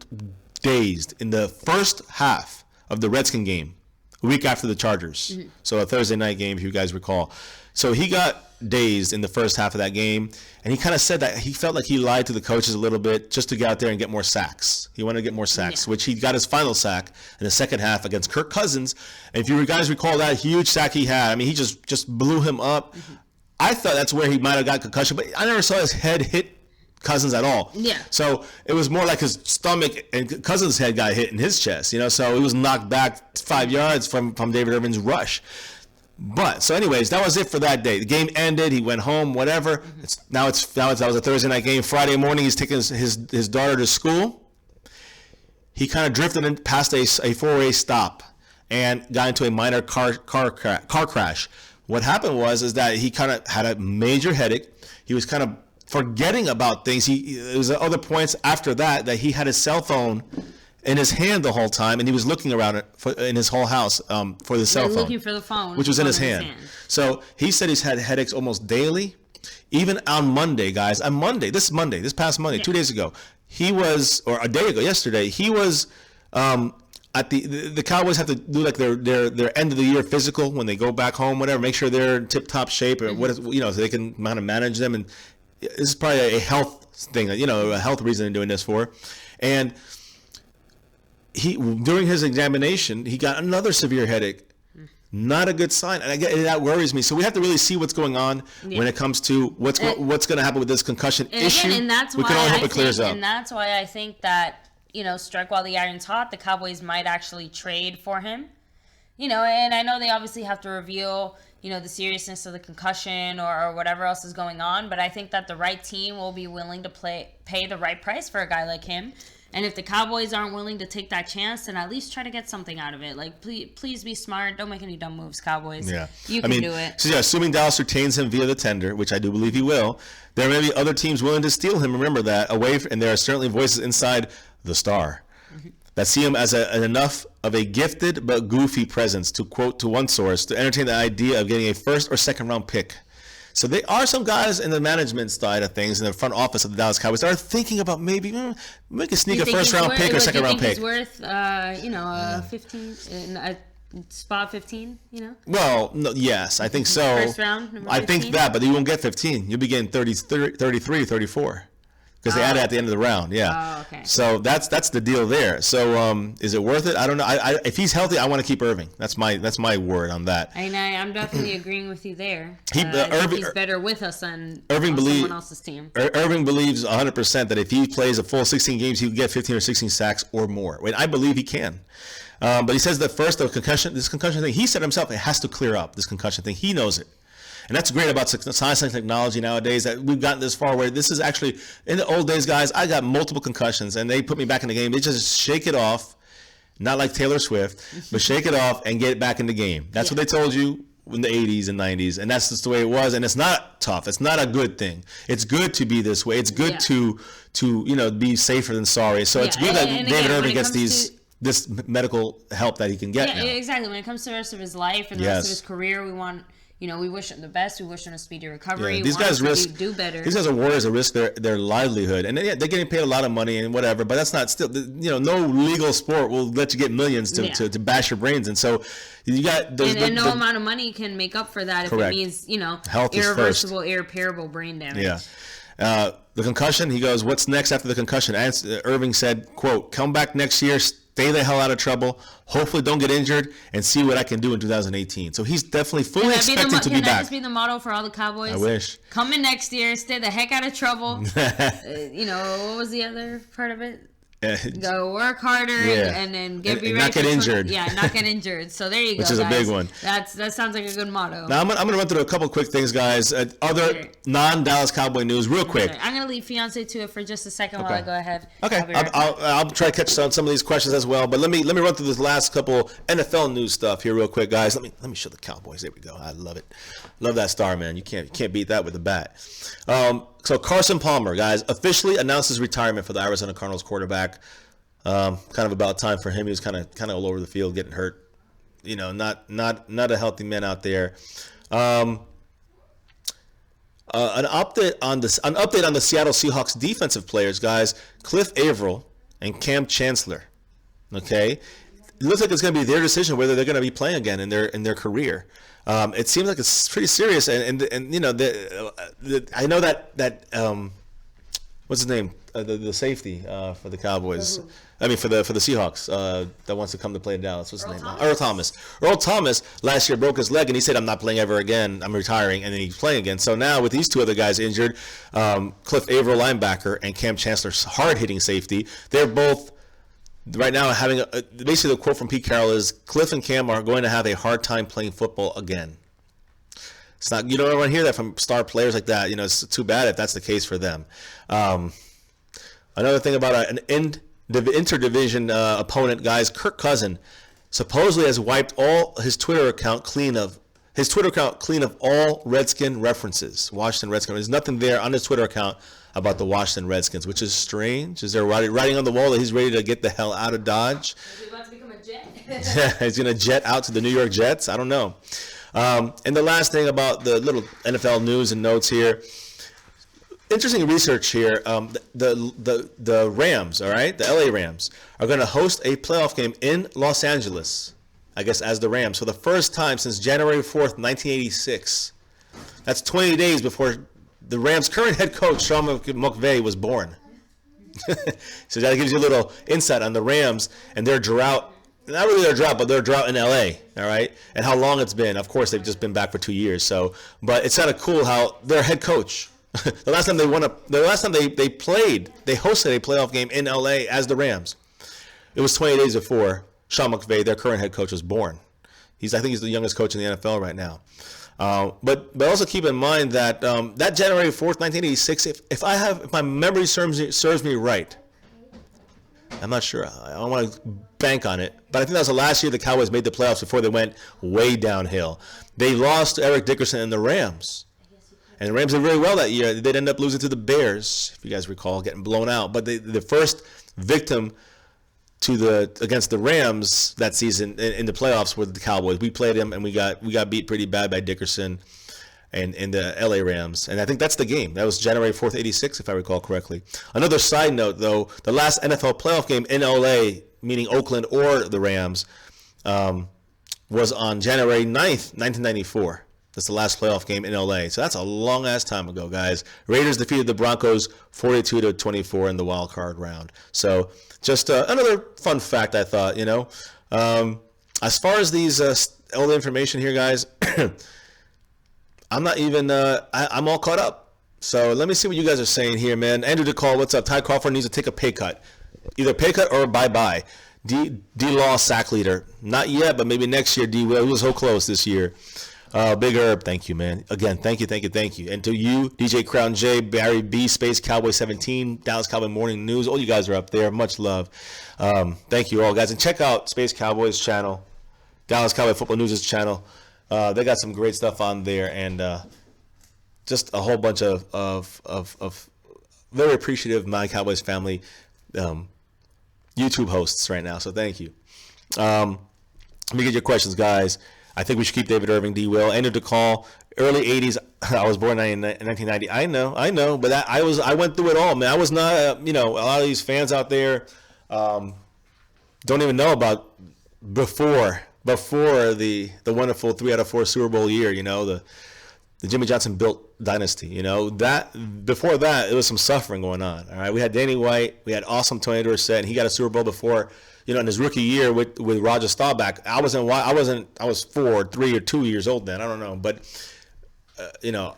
dazed in the first half of the Redskin game. A week after the Chargers. So a Thursday night game, if you guys recall. So he got dazed in the first half of that game, and he kind of said that he felt like he lied to the coaches a little bit just to get out there and get more sacks. He wanted to get more sacks, which he got his final sack in the second half against Kirk Cousins. And if you guys recall that huge sack he had, I mean, he just blew him up. I thought that's where he might have got concussion, but I never saw his head hit Cousins at all. Yeah. So it was more like his stomach and Cousins' head got hit in his chest, so he was knocked back 5 yards from David Irving's rush. But so, anyways, that was it for that day. The game ended. He went home. Whatever. That was a Thursday night game. Friday morning, he's taking his daughter to school. He kind of drifted in past a four-way stop and got into a minor car crash. What happened was that he kind of had a major headache. He was kind of forgetting about things. There was other points after that he had his cell phone in his hand the whole time, and he was looking around it in his whole house for the cell phone. Looking for the phone, which was in his hand. So he said he's had headaches almost daily. Even on Monday, guys, this past Monday, 2 days ago, he was, or a day ago, yesterday, he was at the Cowboys have to do like their end of the year physical when they go back home, whatever, make sure they're in tip top shape, or so they can kind of manage them. And this is probably a health thing, a health reason they're doing this for. And during his examination, he got another severe headache. Not a good sign, and that worries me. So we have to really see what's going on when it comes to what's going to happen with this concussion issue. And that's we why can only hope it clears up. And that's why I think that strike while the iron's hot, the Cowboys might actually trade for him. And I know they obviously have to reveal the seriousness of the concussion or whatever else is going on, but I think that the right team will be willing to pay the right price for a guy like him. And if the Cowboys aren't willing to take that chance, then at least try to get something out of it. Like, please be smart. Don't make any dumb moves, Cowboys. Yeah. You can do it. So, assuming Dallas retains him via the tender, which I do believe he will, there may be other teams willing to steal him. Remember that. And there are certainly voices inside the Star that see him as enough of a gifted but goofy presence, to quote to one source, to entertain the idea of getting a first or second round pick. So there are some guys in the management side of things in the front office of the Dallas Cowboys that are thinking about maybe we could sneak a first round pick or second round pick. He's worth, 15, spot 15, Well, no, yes, I think so. First round, number 15? I think that, but you won't get 15. You'll be getting 33, 34. Because they added at the end of the round, yeah. Oh, okay. So that's the deal there. So is it worth it? I don't know. If he's healthy, I want to keep Irving. That's my word on that. And I'm definitely agreeing with you there. Irving, he's better with us than someone else's team. Irving believes 100% that if he plays a full 16 games, he will get 15 or 16 sacks or more. I believe he can. But he says that first, this concussion thing, he said himself, it has to clear up, this concussion thing. He knows it. And that's great about science and technology nowadays, that we've gotten this far where this is actually, in the old days, guys, I got multiple concussions and they put me back in the game. They just shake it off, not like Taylor Swift, but shake it off and get it back in the game. That's what they told you in the 80s and 90s, and that's just the way it was. And it's not tough. It's not a good thing. It's good to be this way. It's good to be safer than sorry. So it's good that David Irving gets this medical help that he can get now. Exactly. When it comes to the rest of his life and the rest of his career, we want... we wish him the best. We wish him a speedy recovery. These guys do better. These guys are warriors that risk their livelihood, and they're getting paid a lot of money and whatever. But that's not still, no legal sport will let you get millions to bash your brains. And so you got no amount of money can make up for that. Correct. If it means health irreversible, irreparable brain damage. Yeah. The concussion. He goes, "What's next after the concussion?" Irving said, "Quote: Come back next year. Stay the hell out of trouble. Hopefully don't get injured and see what I can do in 2018 So he's definitely fully expecting to be back. Can that just be the motto for all the Cowboys? I wish. Come in next year, stay the heck out of trouble. What was the other part of it? Go work harder and then be ready. Not get injured. Not get injured. So there you go, Which is guys. a big one. That sounds like a good motto. Now I'm gonna run through a couple quick things, guys. Other non-Dallas Cowboy news, real quick. I'm gonna leave Fiance to it for just a second while I go ahead. Okay, I'll try to catch some of these questions as well. But let me run through this last couple NFL news stuff here, real quick, guys. Let me show the Cowboys. There we go. I love it. Love that star, man. You can't beat that with a bat. So Carson Palmer, guys, officially announced his retirement for the Arizona Cardinals quarterback. Kind of about time for him. He was kind of all over the field, getting hurt. Not a healthy man out there. An update on the Seattle Seahawks defensive players, guys. Cliff Averill and Cam Chancellor. Okay, it looks like it's going to be their decision whether they're going to be playing again in their career. It seems like it's pretty serious, and I know that what's his name, the safety for the Cowboys. I mean, for the Seahawks that wants to come to play in Dallas. What's his name? Earl Thomas. Earl Thomas last year broke his leg, and he said, "I'm not playing ever again. I'm retiring." And then he's playing again. So now with these two other guys injured, Cliff Averill, linebacker, and Cam Chancellor, hard-hitting safety, they're both right now having basically the quote from Pete Carroll is, "Cliff and Cam are going to have a hard time playing football again." It's not, you don't want to hear that from star players like that. It's too bad if that's the case for them. Another thing about an interdivision opponent, guys, Kirk Cousin supposedly has wiped his Twitter account clean of all Redskin references. Washington Redskins. There's nothing there on his Twitter account about the Washington Redskins, which is strange. Is there writing on the wall that he's ready to get the hell out of Dodge? Is he about to become a Jet? He's going to jet out to the New York Jets? I don't know. And the last thing about the little NFL news and notes here. Interesting research here. The Rams, all right, the LA Rams, are going to host a playoff game in Los Angeles, I guess, as the Rams for the first time since January 4th, 1986. That's 20 days before the Rams' current head coach, Sean McVay, was born. So that gives you a little insight on the Rams and their drought. Not really their drought, but their drought in LA, all right, and how long it's been. Of course, they've just been back for 2 years. So, but it's kind of cool how their head coach. The last time they hosted a playoff game in LA as the Rams. It was 20 days before Sean McVay, their current head coach, was born. I think he's the youngest coach in the NFL right now. But also keep in mind that that January 4th, 1986, if my memory serves me right, I'm not sure. I don't want to bank on it, but I think that was the last year the Cowboys made the playoffs before they went way downhill. They lost to Eric Dickerson and the Rams. And the Rams did really well that year. They'd end up losing to the Bears, if you guys recall, getting blown out. But the first victim against the Rams that season in the playoffs were the Cowboys. We played them and we got beat pretty bad by Dickerson and the LA Rams. And I think that's the game. That was January 4th, 86, if I recall correctly. Another side note, though, the last NFL playoff game in LA, meaning Oakland or the Rams, was on January 9th, 1994. That's the last playoff game in LA. So that's a long-ass time ago, guys. Raiders defeated the Broncos 42-24 in the wild card round. So just another fun fact I thought, As far as these all the information here, guys, I'm not even I'm all caught up. So let me see what you guys are saying here, man. Andrew DeCall, what's up? Ty Crawford needs to take a pay cut. Either pay cut or bye-bye. D-Law sack leader. Not yet, but maybe next year, D-Will. He was so close this year. Big Herb, thank you, man. Again, thank you. And to you, DJ Crown J, Barry B, Space Cowboy 17, Dallas Cowboy Morning News. All you guys are up there. Much love. Thank you all, guys. And check out Space Cowboys channel, Dallas Cowboy Football News' channel. They got some great stuff on there, and just a whole bunch of very appreciative My Cowboys family YouTube hosts right now. So thank you. Let me get your questions, guys. I think we should keep David Irving, D. Will, Andrew DeCall, early 80s. I was born in 1990. I know, but I went through it all, man. I was not, a lot of these fans out there don't even know about before the wonderful 3 out of 4 Super Bowl year, the Jimmy Johnson built dynasty, that before that, it was some suffering going on. All right. We had Danny White, we had awesome Tony Dorsett, and he got a Super Bowl before, in his rookie year with Roger Staubach. I was 4, 3, or 2 years old then. I don't know. But,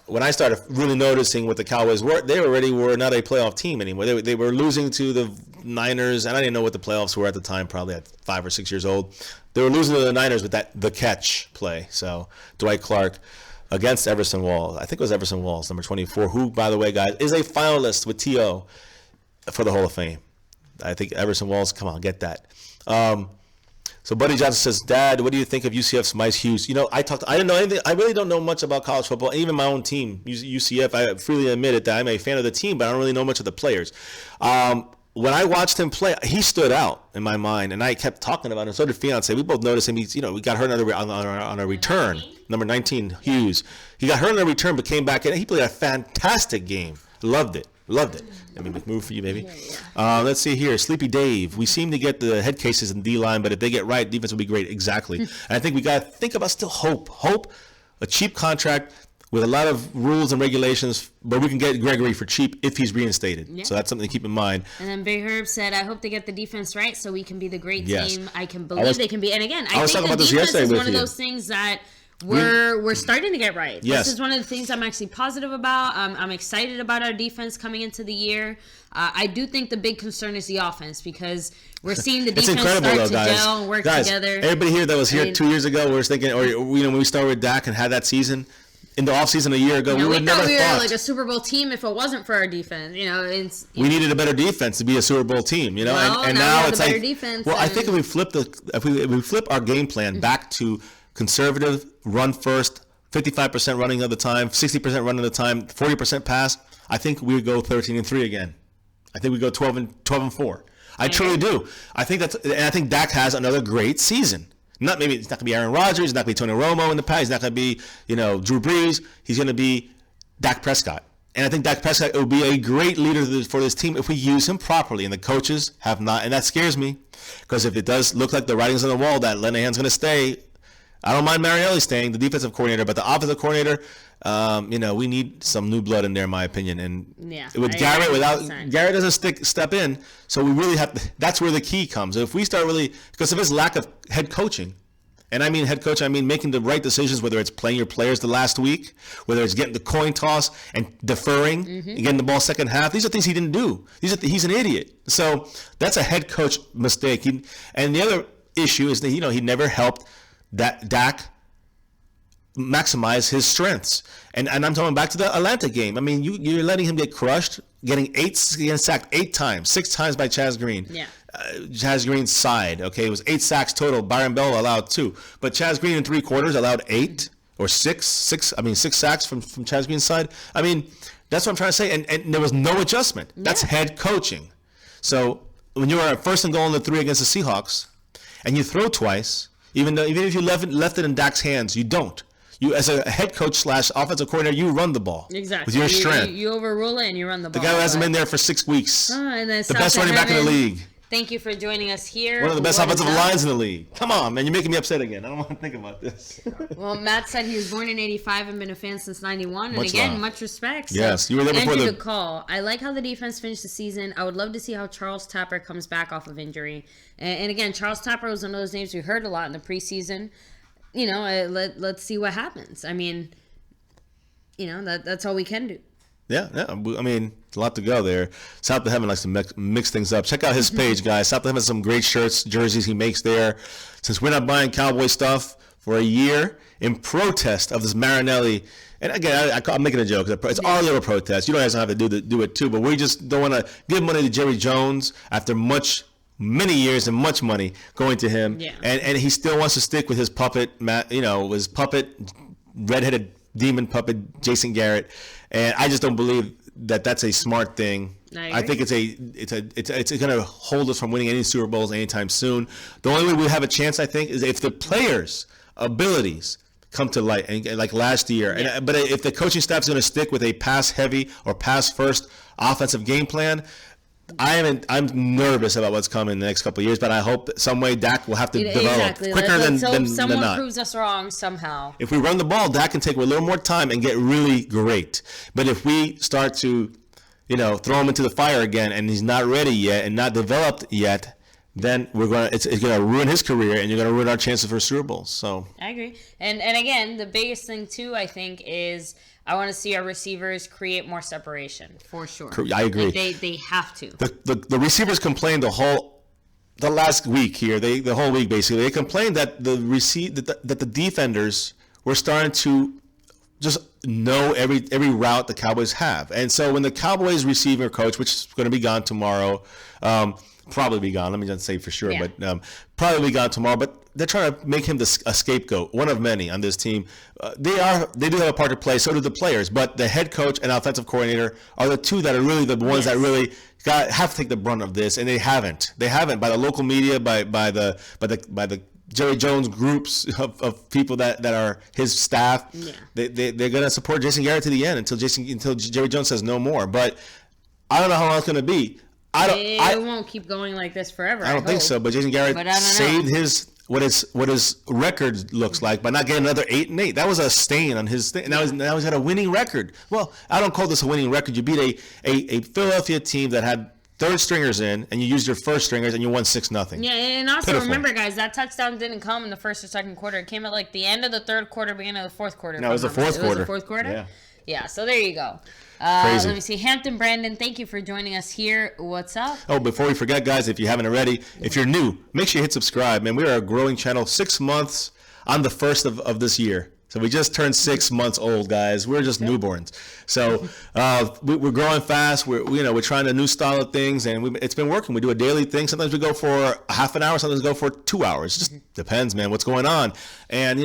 when I started really noticing what the Cowboys were, they already were not a playoff team anymore. They were losing to the Niners, and I didn't know what the playoffs were at the time, probably at 5 or 6 years old. They were losing to the Niners with the catch play. So Dwight Clark against Everson Walls. I think it was Everson Walls, number 24, who, by the way, guys, is a finalist with T.O. for the Hall of Fame. I think Everson Walls, come on, get that. So Buddy Johnson says, Dad, what do you think of UCF's Mice Hughes? I didn't know anything. I really don't know much about college football, even my own team, UCF. I freely admit it that I'm a fan of the team, but I don't really know much of the players. When I watched him play, he stood out in my mind, and I kept talking about him. So did Fiance. We both noticed him. We got hurt on a return. Number 19, Hughes. He got hurt on a return, but came back in. He played a fantastic game. Loved it. Let me move for you, baby. Let's see here. Sleepy Dave. We seem to get the head cases in D-line, but if they get right, defense will be great. Exactly. And I think we got to think about still hope. Hope, a cheap contract with a lot of rules and regulations, but we can get Gregory for cheap if he's reinstated. Yeah. So that's something to keep in mind. And then Big Herb said, I hope they get the defense right so we can be the great team I can believe they can be. And again, I think the defense is one of those things that we're starting to get right. Yes. This is one of the things I'm actually positive about. I'm excited about our defense coming into the year. I do think the big concern is the offense because we're seeing the defense start to gel and work together. Everybody here that was here 2 years ago was thinking, when we started with Dak and had that season, in the offseason a year ago, we would never thought we were thought like a Super Bowl team if it wasn't for our defense. we needed a better defense to be a Super Bowl team. Well, and now we have it's a better like defense, I think if we flip our game plan back to conservative, run first, 55% running of the time, 60% running of the time, 40% pass, I think we would go 13-3 again. I think we go 12-4. I truly do. I think Dak has another great season. Maybe it's not going to be Aaron Rodgers, it's not going to be Tony Romo in the past, he's not going to be, Drew Brees. He's going to be Dak Prescott. And I think Dak Prescott will be a great leader for this team if we use him properly. And the coaches have not, and that scares me, because if it does look like the writing's on the wall that Linehan's going to stay, I don't mind Marinelli staying, the defensive coordinator, but the offensive coordinator, we need some new blood in there, in my opinion. And with Garrett, Garrett doesn't step in, so we really have to. That's where the key comes. If we start because of his lack of head coaching, and I mean head coach, I mean making the right decisions, whether it's playing your players the last week, whether it's getting the coin toss and deferring, and getting the ball second half. These are things he didn't do. He's an idiot. So that's a head coach mistake. And the other issue is that he never helped Dak maximize his strengths. And I'm talking back to the Atlanta game. I mean, you're letting him get crushed, getting sacked 8 times, 6 times by Chaz Green. Yeah. Chaz Green's side, okay, it was 8 sacks total. Byron Bell allowed 2. But Chaz Green in 3 quarters allowed 8 or 6 sacks from Chaz Green's side. I mean, that's what I'm trying to say. And there was no adjustment. That's head coaching. So when you are first and goal in the 3 against the Seahawks, and you throw twice, even if you left it in Dak's hands, you don't. You, as a head coach / offensive coordinator, you run the ball. Exactly. With your strength. You overrule it and you run the ball. The guy who hasn't been there for 6 weeks. And then the best running back in the league. Thank you for joining us here. One of the best offensive lines in the league. Come on, man. You're making me upset again. I don't want to think about this. Well, Matt said he was born in 85 and been a fan since 91. Much and again, love. much respect. So, yes, you were there before the call. I like how the defense finished the season. I would love to see how Charles Tapper comes back off of injury. And again, Charles Tapper was one of those names we heard a lot in the preseason. Let's see what happens. I mean, that's all we can do. Yeah. I mean, it's a lot to go there. South of Heaven likes to mix things up. Check out his page, guys. South of Heaven has some great shirts, jerseys he makes there. Since we're not buying Cowboy stuff for a year in protest of this Marinelli, and again, I'm making a joke. It's our little protest. You guys don't have to do it too, but we just don't want to give money to Jerry Jones after many years and much money going to him. Yeah. And he still wants to stick with his puppet, his puppet, redheaded demon puppet, Jason Garrett. And I just don't believe that that's a smart thing. I think it's going to hold us from winning any Super Bowls anytime soon. The only way we have a chance, I think, is if the players' abilities come to light, and like last year. Yeah. But if the coaching staff is going to stick with a pass-heavy or pass-first offensive game plan, I'm nervous about what's coming in the next couple of years, but I hope that some way Dak will have to develop quicker than not. Someone proves us wrong somehow. If we run the ball, Dak can take a little more time and get really great. But if we start to, throw him into the fire again, and he's not ready yet and not developed yet, then it's going to ruin his career, and you're going to ruin our chances for Super Bowls. So I agree. And again, the biggest thing too, I think, is I want to see our receivers create more separation for sure. I agree. Like they have to. The receivers complained the last week here. The whole week basically. They complained that that the defenders were starting to just know every route the Cowboys have. And so when the Cowboys receiver coach, which is going to be gone tomorrow, probably be gone. Let me not say for sure, but probably be gone tomorrow. But they're trying to make him a scapegoat, one of many on this team. They do have a part to play. So do the players. But the head coach and offensive coordinator are the two that are really the ones that really have to take the brunt of this, and they haven't. They haven't by the local media, by the Jerry Jones groups of people that are his staff. Yeah. They're gonna support Jason Garrett to the end until Jerry Jones says no more. But I don't know how long it's gonna be. It won't keep going like this forever. I don't think so. But Jason Garrett saved what his record looks like by not getting another 8-8. That was a stain on his thing. Now he's got a winning record. Well, I don't call this a winning record. You beat a Philadelphia team that had third stringers in, and you used your first stringers, and you won 6-0. Yeah, and also remember, guys, that touchdown didn't come in the first or second quarter. It came at like the end of the third quarter, beginning of the fourth quarter. No, it was the fourth quarter. It was the fourth quarter? Yeah. Yeah, so there you go. Crazy. Let me see. Hampton Brandon, thank you for joining us here. What's up? Oh, before we forget, guys, if you haven't already, if you're new, make sure you hit subscribe, man. We are a growing channel. 6 months on the 1st of this year. So we just turned 6 months old, guys. We're just newborns. So we're growing fast. We're trying a new style of things, and it's been working. We do a daily thing. Sometimes we go for a half an hour. Sometimes we go for 2 hours. It just depends, man, what's going on. And,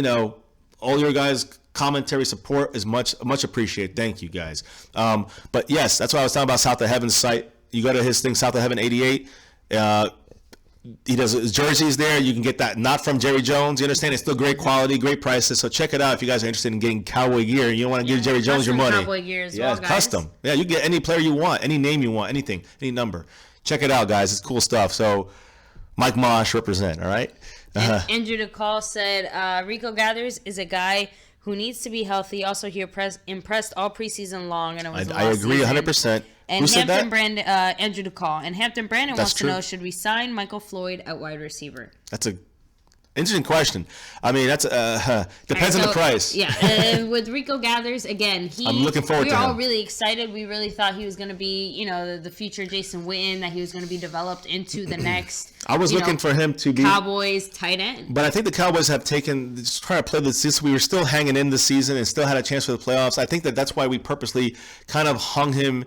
all your guys' commentary support is much appreciated. Thank you, guys. But, yes, that's why I was talking about South of Heaven's site. You go to his thing, South of Heaven 88. He does his jerseys there. You can get that not from Jerry Jones. You understand? It's still great quality, great prices. So check it out if you guys are interested in getting Cowboy gear. You don't want to give Jerry Jones your money. Cowboy gear as well, guys. Custom. Yeah, you get any player you want, any name you want, anything, any number. Check it out, guys. It's cool stuff. So Mike Mosh represent. All right. Andrew DeCall said Rico Gathers is a guy who needs to be healthy. Also, he impressed all preseason long, and it was. I agree 100%. And Who said that? Andrew DeCall. And Hampton Brandon wants to know, should we sign Michael Floyd at wide receiver? That's a interesting question. I mean, that's depends on the price. Yeah, and with Rico Gathers, again, I'm looking forward to him. We were all really excited. We really thought he was going to be, the future Jason Witten, that he was going to be developed into the next. I was looking for him to be Cowboys tight end. But I think the Cowboys have just trying to play this. Since we were still hanging in this season and still had a chance for the playoffs, I think that's why we purposely kind of hung him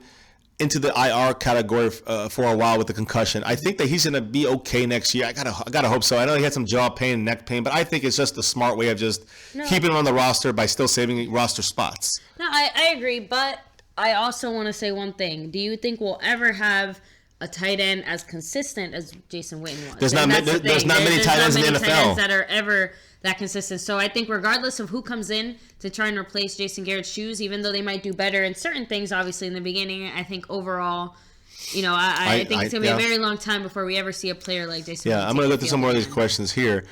into the IR category for a while with the concussion. I think that he's going to be okay next year. I gotta hope so. I know he had some jaw pain, neck pain, but I think it's just a smart way of just keeping him on the roster by still saving roster spots. No, I agree, but I also want to say one thing. Do you think we'll ever have a tight end as consistent as Jason Witten was? There's not many tight ends in the NFL. Tight ends that are ever that consistent. So I think regardless of who comes in to try and replace Jason Garrett's shoes, even though they might do better in certain things, obviously in the beginning, I think overall, I think it's going to be a very long time before we ever see a player like Jason. Yeah, I'm going to go through some more of these questions here.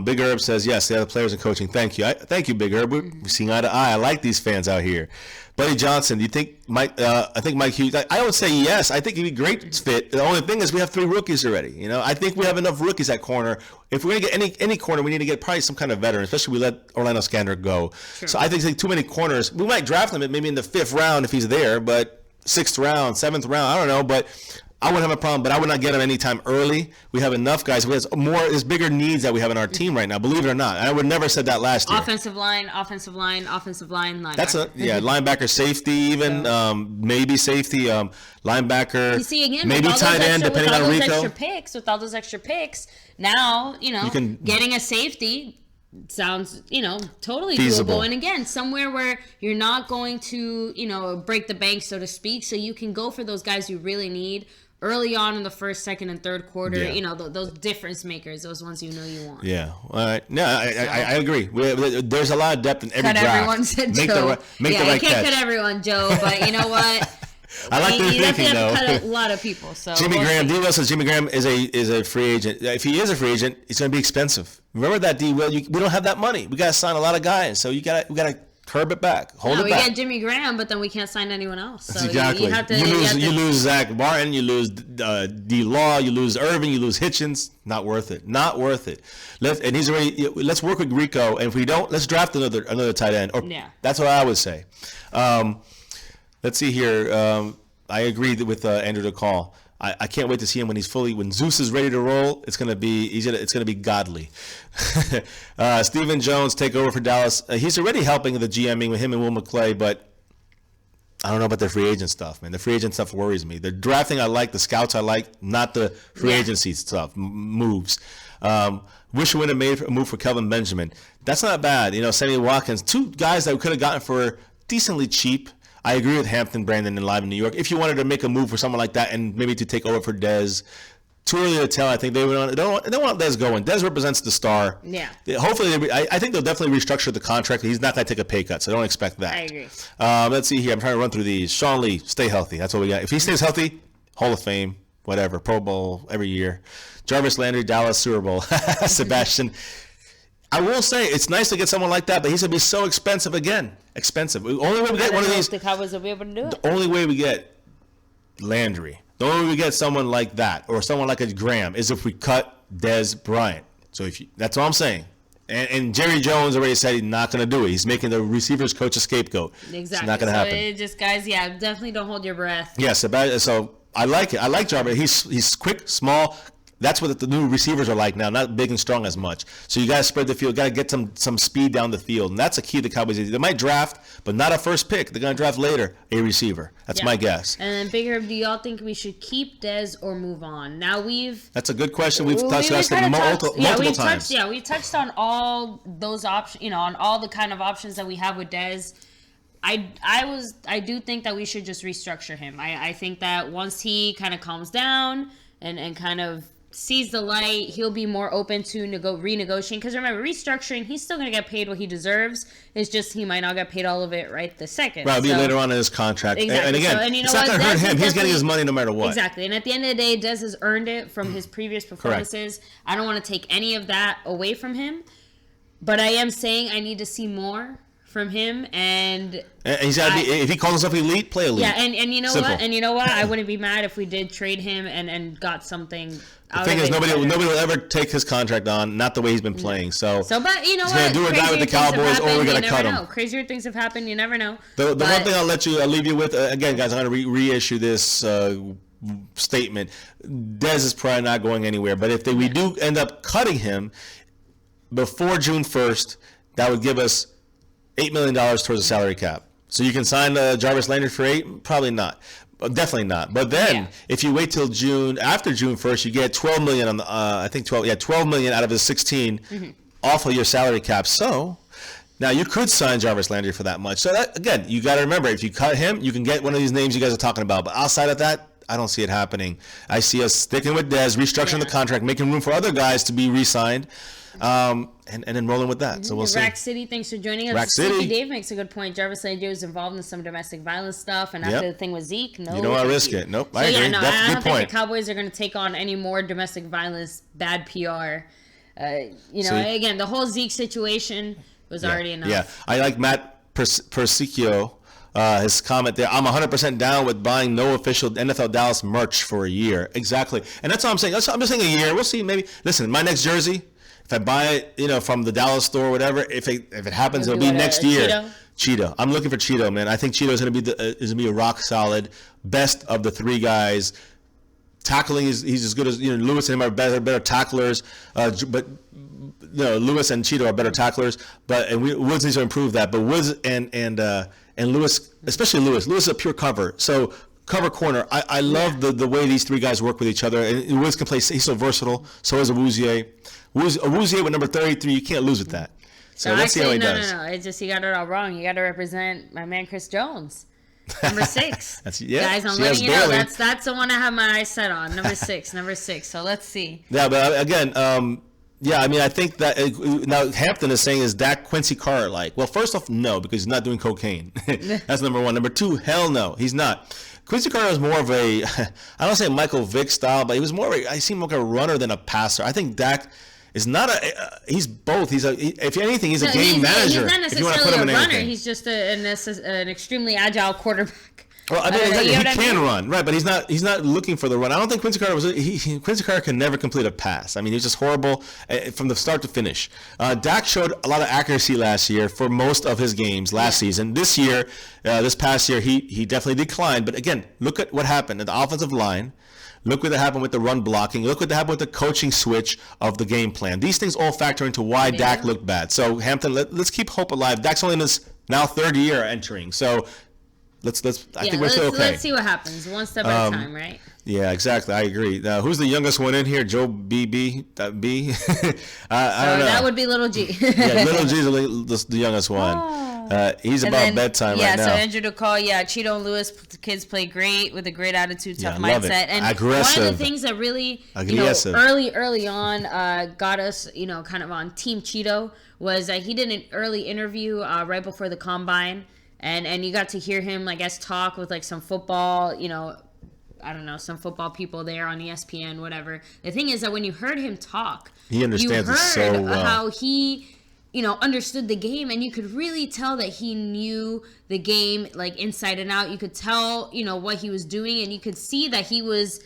Big Herb says, yes, the other players and coaching. Thank you. Thank you, Big Herb. We're seeing eye to eye. I like these fans out here. Buddy Johnson, do you think Mike? I think Mike Hughes. I would say yes. I think he'd be a great fit. The only thing is we have 3 rookies already. I think we have enough rookies at corner. If we're going to get any corner, we need to get probably some kind of veteran, especially we let Orlando Scanner go. Sure. So I think it's too many corners. We might draft him maybe in the 5th round if he's there, but 6th round, 7th round, I don't know, but I wouldn't have a problem, but I would not get him anytime early. We have enough guys. There's bigger needs that we have in our team right now, believe it or not. And I would never said that last year. Offensive line, linebacker. That's linebacker, safety even, maybe safety, linebacker. You see, again, maybe tight end, depending on Rico. With all those extra picks, now, getting a safety sounds, totally feasible. Doable. And again, somewhere where you're not going to, break the bank, so to speak, so you can go for those guys you really need early on in the first, second, and third quarter. Yeah. Those difference makers, those ones you want. Yeah. All right. No, I agree. There's a lot of depth in every draft. Everyone said Joe. Make the right catch. You can't cut everyone, Joe, but you know what? I like their thinking, though. Cut a lot of people. So Jimmy Graham, D. Will says Jimmy Graham is a free agent. If he is a free agent, it's going to be expensive. Remember that, D. Will. We don't have that money. We got to sign a lot of guys, so we got to curb it back, hold it back. We get Jimmy Graham, but then we can't sign anyone else. So exactly. You lose Zach Martin, you lose D. Law, you lose Irving, you lose Hitchens. Not worth it. Not worth it. Let's work with Rico, and if we don't, let's draft another tight end. That's what I would say. Let's see here. I agree with Andrew DeCall. I can't wait to see him when Zeus is ready to roll. It's gonna be godly. Stephen Jones take over for Dallas. He's already helping the GMing with him and Will McClay, but I don't know about the free agent stuff, man. The free agent stuff worries me. The drafting I like, the scouts I like, not the free agency stuff moves. Wish we would have made a move for Kelvin Benjamin. That's not bad. Sammy Watkins, 2 guys that we could have gotten for decently cheap. I agree with Hampton, Brandon, and Live in New York. If you wanted to make a move for someone like that and maybe to take over for Dez, too early to tell. I think they don't want Dez going. Dez represents the star. Yeah. Hopefully, I think they'll definitely restructure the contract. He's not going to take a pay cut, so don't expect that. I agree. Let's see here. I'm trying to run through these. Sean Lee, stay healthy. That's what we got. If he stays healthy, Hall of Fame, whatever, Pro Bowl every year. Jarvis Landry, Dallas, Super Bowl. Sebastian. I will say it's nice to get someone like that, but he's going to be so expensive again. Expensive. The only way we get one of these. The Cowboys will be able to do it. The only way we get Landry, the only way we get someone like that, or someone like a Graham, is if we cut Dez Bryant. So that's what I'm saying. And Jerry Jones already said he's not going to do it. He's making the receivers coach a scapegoat. Exactly. It's not going to happen. It just, guys, definitely don't hold your breath. Yes, so I like it. I like Jarvis. He's quick, small. That's what the new receivers are like now, not big and strong as much. So you got to spread the field, got to get some speed down the field, and that's a key to the Cowboys. They might draft, but not a first pick. They're going to draft later a receiver. That's my guess. And then, Big Herb, do y'all think we should keep Dez or move on? Now That's a good question. We've touched on multiple times. We've touched on all those options, on all the kind of options that we have with Dez. I do think that we should just restructure him. I think that once he kind of calms down and kind of sees the light, he'll be more open to renegotiating. Because remember, restructuring, he's still going to get paid what he deserves. It's just he might not get paid all of it right this second. Right, it'll be later on in his contract. Exactly. And again, it's not going to hurt him. He's getting his money no matter what. Exactly. And at the end of the day, Dez has earned it from his previous performances. Correct. I don't want to take any of that away from him. But I am saying I need to see more from him, and he's got to be. If he calls himself elite, play elite. Yeah, and you know Simple. What? And you know what? I wouldn't be mad if we did trade him and got something. The thing is, nobody will ever take his contract on. Not the way he's been playing. So but you know he's what? He's gonna do or die with the Cowboys, or we're gonna cut him. Crazier things have happened. You never know. The one thing I'll leave you with again, guys. I'm gonna reissue this statement. Dez is probably not going anywhere. But if we do end up cutting him before June 1st, that would give us $8 million towards the salary cap. So you can sign Jarvis Landry for $8 million? Probably not. Definitely not. But then, if you wait till after June 1st, you get $12 million on the, $12 million out of his 16 off of your salary cap. So now you could sign Jarvis Landry for that much. So that, again, you got to remember, if you cut him, you can get one of these names you guys are talking about. But outside of that, I don't see it happening. I see us sticking with Dez, restructuring the contract, making room for other guys to be re-signed. And then rolling with that. So we'll see. Rack City, thanks for joining us. Rack City. Dave makes a good point. Jarvis Landry was involved in some domestic violence stuff, and after the thing with Zeke, you don't want to risk it. Nope, I agree. That's I a don't good think point. the Cowboys are going to take on any more domestic violence, bad PR. Again, the whole Zeke situation was already enough. Yeah, I like Matt Persicchio. His comment there, I'm 100% down with buying no official NFL Dallas merch for a year. Exactly. And that's all I'm saying. I'm just saying a year. We'll see. Maybe. Listen, my next jersey, if I buy it, from the Dallas store or whatever, if it happens, it'll be next year. Cheeto. I'm looking for Cheeto, man. I think Cheeto is going to be a rock solid best of the three guys. Tackling he's as good as Lewis and him are better tacklers, but Lewis and Cheeto are better tacklers. And Woods needs to improve that. But Woods and Lewis, especially Lewis is a pure cover. So cover corner. I love the way these three guys work with each other. And Woods can play. He's so versatile. So is Awuzie. Awuzie with number 33, you can't lose with that. So let's see how he does. No. It's just you got it all wrong. You got to represent my man Chris Jones, number 6. Guys, I'm letting you know that's the one I have my eyes set on. Number 6. So let's see. Yeah, but again, I think that now Hampton is saying, is Dak Quincy Carr like? Well, first off, no, because he's not doing cocaine. That's number one. Number 2, hell no, he's not. Quincy Carr was more of a, I don't say Michael Vick style, but he was more of I see him like a runner than a passer. I think Dak is not he's both. If anything, he's a game manager. He's not necessarily a runner. He's just an extremely agile quarterback. Well, I mean, exactly. He can run, right? But he's not looking for the run. I don't think Quincy Carr Quincy Carr can never complete a pass. I mean, he's just horrible from the start to finish. Dak showed a lot of accuracy last year for most of his games last season. This past year, he definitely declined. But again, look at what happened at the offensive line. Look what happened with the run blocking. Look what happened with the coaching switch of the game plan. These things all factor into why Dak looked bad. So Hampton, let's keep hope alive. Dak's only in his now third year entering. So I think we're still okay. Let's see what happens. One step at a time, right? Yeah, exactly. I agree. Who's the youngest one in here? Joe B? I don't know. That would be Little G. Yeah, Little G's the youngest one. He's about bedtime right now. Yeah, so Andrew DeCall, Cheeto and Lewis, the kids play great with a great attitude, tough mindset. And aggressive. One of the things that really, early on got us, kind of on Team Cheeto was that he did an early interview right before the Combine. And you got to hear him, I guess, talk with some football, I don't know, some football people there on ESPN, whatever. The thing is that when you heard him talk, he understands it so well. How he, understood the game, and you could really tell that he knew the game inside and out. You could tell, what he was doing, and you could see that he was,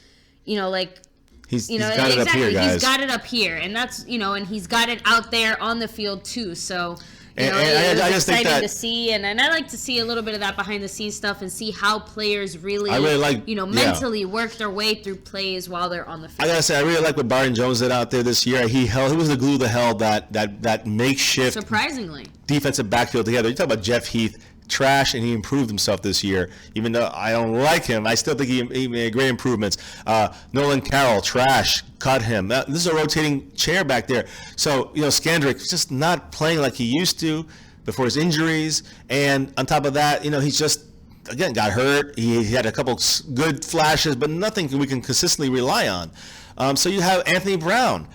he's got it up here, guys. He's got it up here, and that's, and he's got it out there on the field too. So. You know, And it was I just think exciting that to see, and I like to see a little bit of that behind the scenes stuff and see how players really, I really like, mentally work their way through plays while they're on the field. I gotta say, I really like what Byron Jones did out there this year. He was the glue that held that makeshift Surprisingly. defensive backfield together. You talk about Jeff Heath, trash, and he improved himself this year. Even though I don't like him, I still think he made great improvements. Nolan Carroll, trash, cut him. This is a rotating chair back there. So, Skandrick just not playing like he used to before his injuries. And on top of that, he's just, again, got hurt. He had a couple good flashes, but nothing we can consistently rely on. So you have Anthony Brown,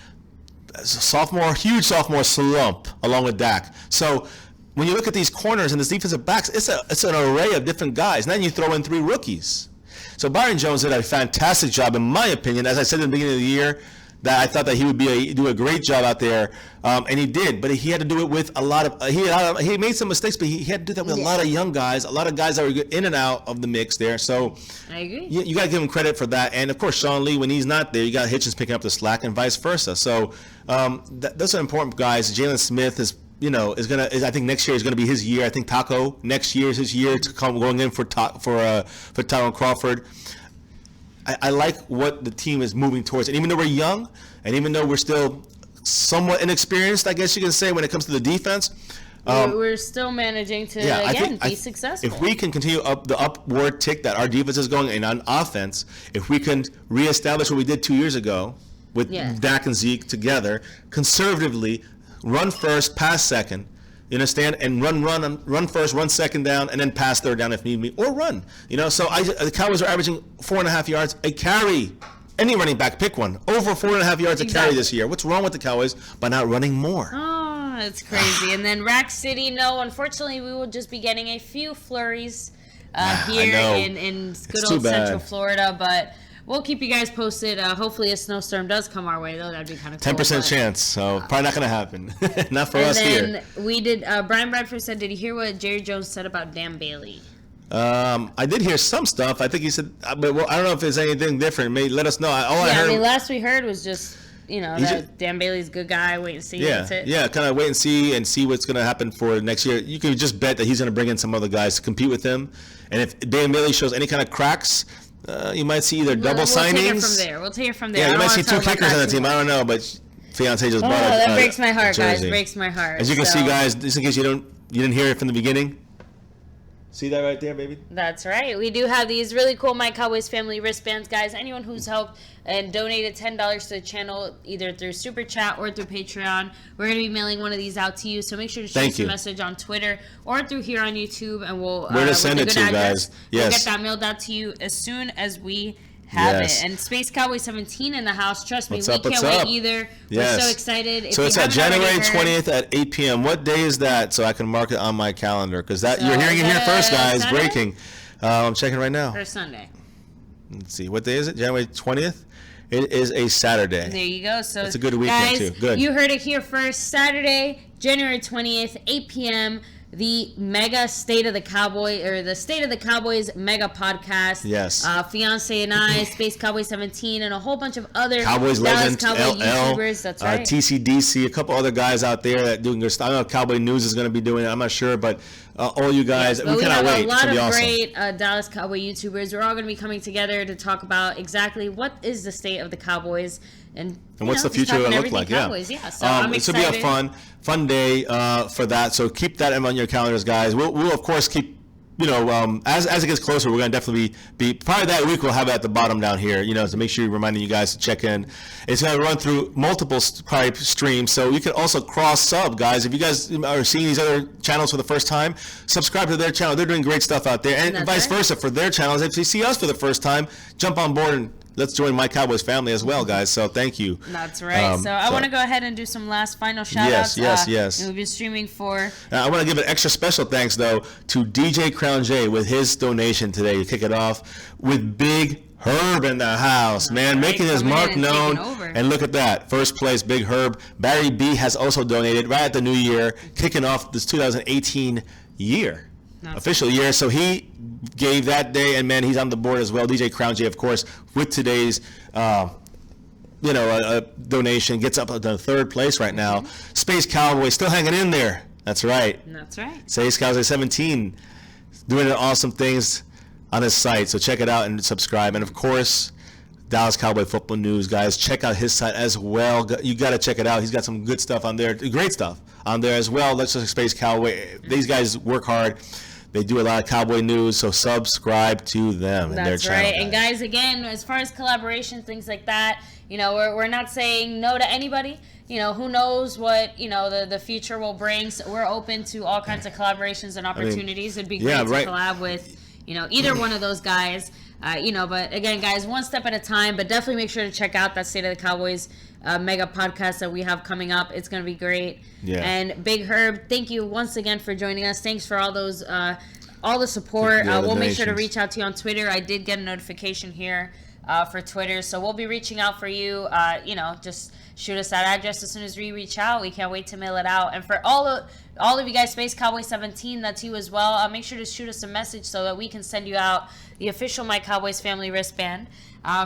huge sophomore slump along with Dak. So when you look at these corners and this defensive backs, it's an array of different guys. And then you throw in 3 rookies. So Byron Jones did a fantastic job, in my opinion. As I said in the beginning of the year, that I thought that he would do a great job out there, and he did. But he had to do it with a lot of he made some mistakes, but he had to do that with a lot of young guys, a lot of guys that were in and out of the mix there. So I agree. You got to give him credit for that. And of course, Sean Lee, when he's not there, you got Hitchens picking up the slack, and vice versa. So those are important guys. Jalen Smith is I think next year is gonna be his year. I think Taco next year is his year to come going in for Tyron Crawford. I like what the team is moving towards, and even though we're young, and even though we're still somewhat inexperienced, I guess you can say, when it comes to the defense, we're still managing to be successful. If we can continue the upward tick that our defense is going, and on offense, if we can reestablish what we did 2 years ago with Dak and Zeke together, conservatively, run first, pass second. You understand? And run first, run second down, and then pass third down if need be, or run. So the Cowboys are averaging 4.5 yards a carry. Any running back, pick one, over 4.5 yards a carry this year. What's wrong with the Cowboys by not running more? Oh, it's crazy. And then Rack City, no, unfortunately, we will just be getting a few flurries here in good old Central Florida, but we'll keep you guys posted. Hopefully a snowstorm does come our way, though. That'd be kind of cool. 10% chance, so probably not going to happen. Not for us here. And then we did, Brian Bradford said, did you hear what Jerry Jones said about Dan Bailey? I did hear some stuff. I think he said, but I don't know if there's anything different. Maybe let us know. Last we heard was just, that Dan Bailey's a good guy. Wait and see. Yeah, that's it. Yeah, kind of wait and see what's going to happen for next year. You can just bet that he's going to bring in some other guys to compete with him. And if Dan Bailey shows any kind of cracks, you might see either double signings. We'll take it from there. Yeah, you might see 2 kickers on the team. I don't know, but fiance just bought it. That breaks my heart, jersey. guys. Breaks my heart. As you can see, guys, just in case you didn't hear it from the beginning. See that right there, baby? That's right. We do have these really cool My Cowboys Family wristbands, guys. Anyone who's helped and donated $10 to the channel, either through Super Chat or through Patreon, we're going to be mailing one of these out to you. So make sure to shoot us a message on Twitter or through here on YouTube, and we'll where to send it to, guys. Yes. We'll get that mailed out to you as soon as we have it. And Space Cowboy 17 in the house. Trust me, we can't wait either. We're so excited. So it's at January 20th at 8 p.m. What day is that? So I can mark it on my calendar, because you're hearing it here first, guys. Saturday? Breaking. I'm checking right now. Or Sunday. Let's see. What day is it? January 20th? It is a Saturday. There you go. So it's a good weekend, guys, too. Good. You heard it here first. Saturday, January 20th, 8 p.m., the mega State of the Cowboys mega podcast. Yes. Fiance and I, Space Cowboy 17, and a whole bunch of other Cowboys legends, Cowboy LL, YouTubers. That's right. TCDC, a couple other guys out there that doing good stuff. I don't know if Cowboy News is going to be doing it. I'm not sure, but all you guys, we cannot wait. We have a lot of awesome. great Dallas Cowboy YouTubers. We're all going to be coming together to talk about exactly what is the state of the Cowboys and what's the future going to look like. Cowboys. Yeah. So I'm this excited. will be a fun day for that. So keep that on your calendars, guys. We'll of course keep, as it gets closer, we're going to definitely be probably that week. We'll have it at the bottom down here, to make sure you're reminding you guys to check in. It's going to run through multiple streams, so you can also cross sub, guys. If you guys are seeing these other channels for the first time, subscribe to their channel. They're doing great stuff out there, and vice versa for their channels. If you see us for the first time, jump on board and let's join My Cowboys family as well, guys. So thank you. That's right. So I want to go ahead and do some final shout-outs. Yes. We've been streaming for... I want to give an extra special thanks, though, to DJ Crown J with his donation today to kick it off, with Big Herb in the house, man, making his mark known. And look at that. First place, Big Herb. Barry B has also donated right at the new year, kicking off this 2018 year. Official year. So he gave that day, and man, he's on the board as well. DJ Crown J, of course, with today's donation, gets up to third place right now. Space Cowboy still hanging in there That's right. That's right. Say Cowboys 17, doing awesome things on his site. So check it out and subscribe. And of course, Dallas Cowboy Football News, guys. Check out his site as well. You got to check it out. He's got some good stuff on there, great stuff on there as well. Let's Just Space Cowboy. These guys work hard. They do a lot of Cowboy news, so subscribe to them. That's and their right. channel, And guys, again, as far as collaboration, things like that, we're not saying no to anybody. Who knows what, the future will bring. So we're open to all kinds of collaborations and opportunities. It'd be great to collab with, either one of those guys. But again, guys, one step at a time. But definitely make sure to check out that State of the Cowboys mega podcast that we have coming up. It's going to be great. Yeah. And Big Herb, thank you once again for joining us. Thanks for all those, all the support. We'll make sure to reach out to you on Twitter. I did get a notification here for Twitter, so we'll be reaching out for you. Just shoot us that address as soon as we reach out. We can't wait to mail it out. And for all of you guys, Space Cowboy 17, that's you as well. Make sure to shoot us a message so that we can send you out the official My Cowboys Family wristband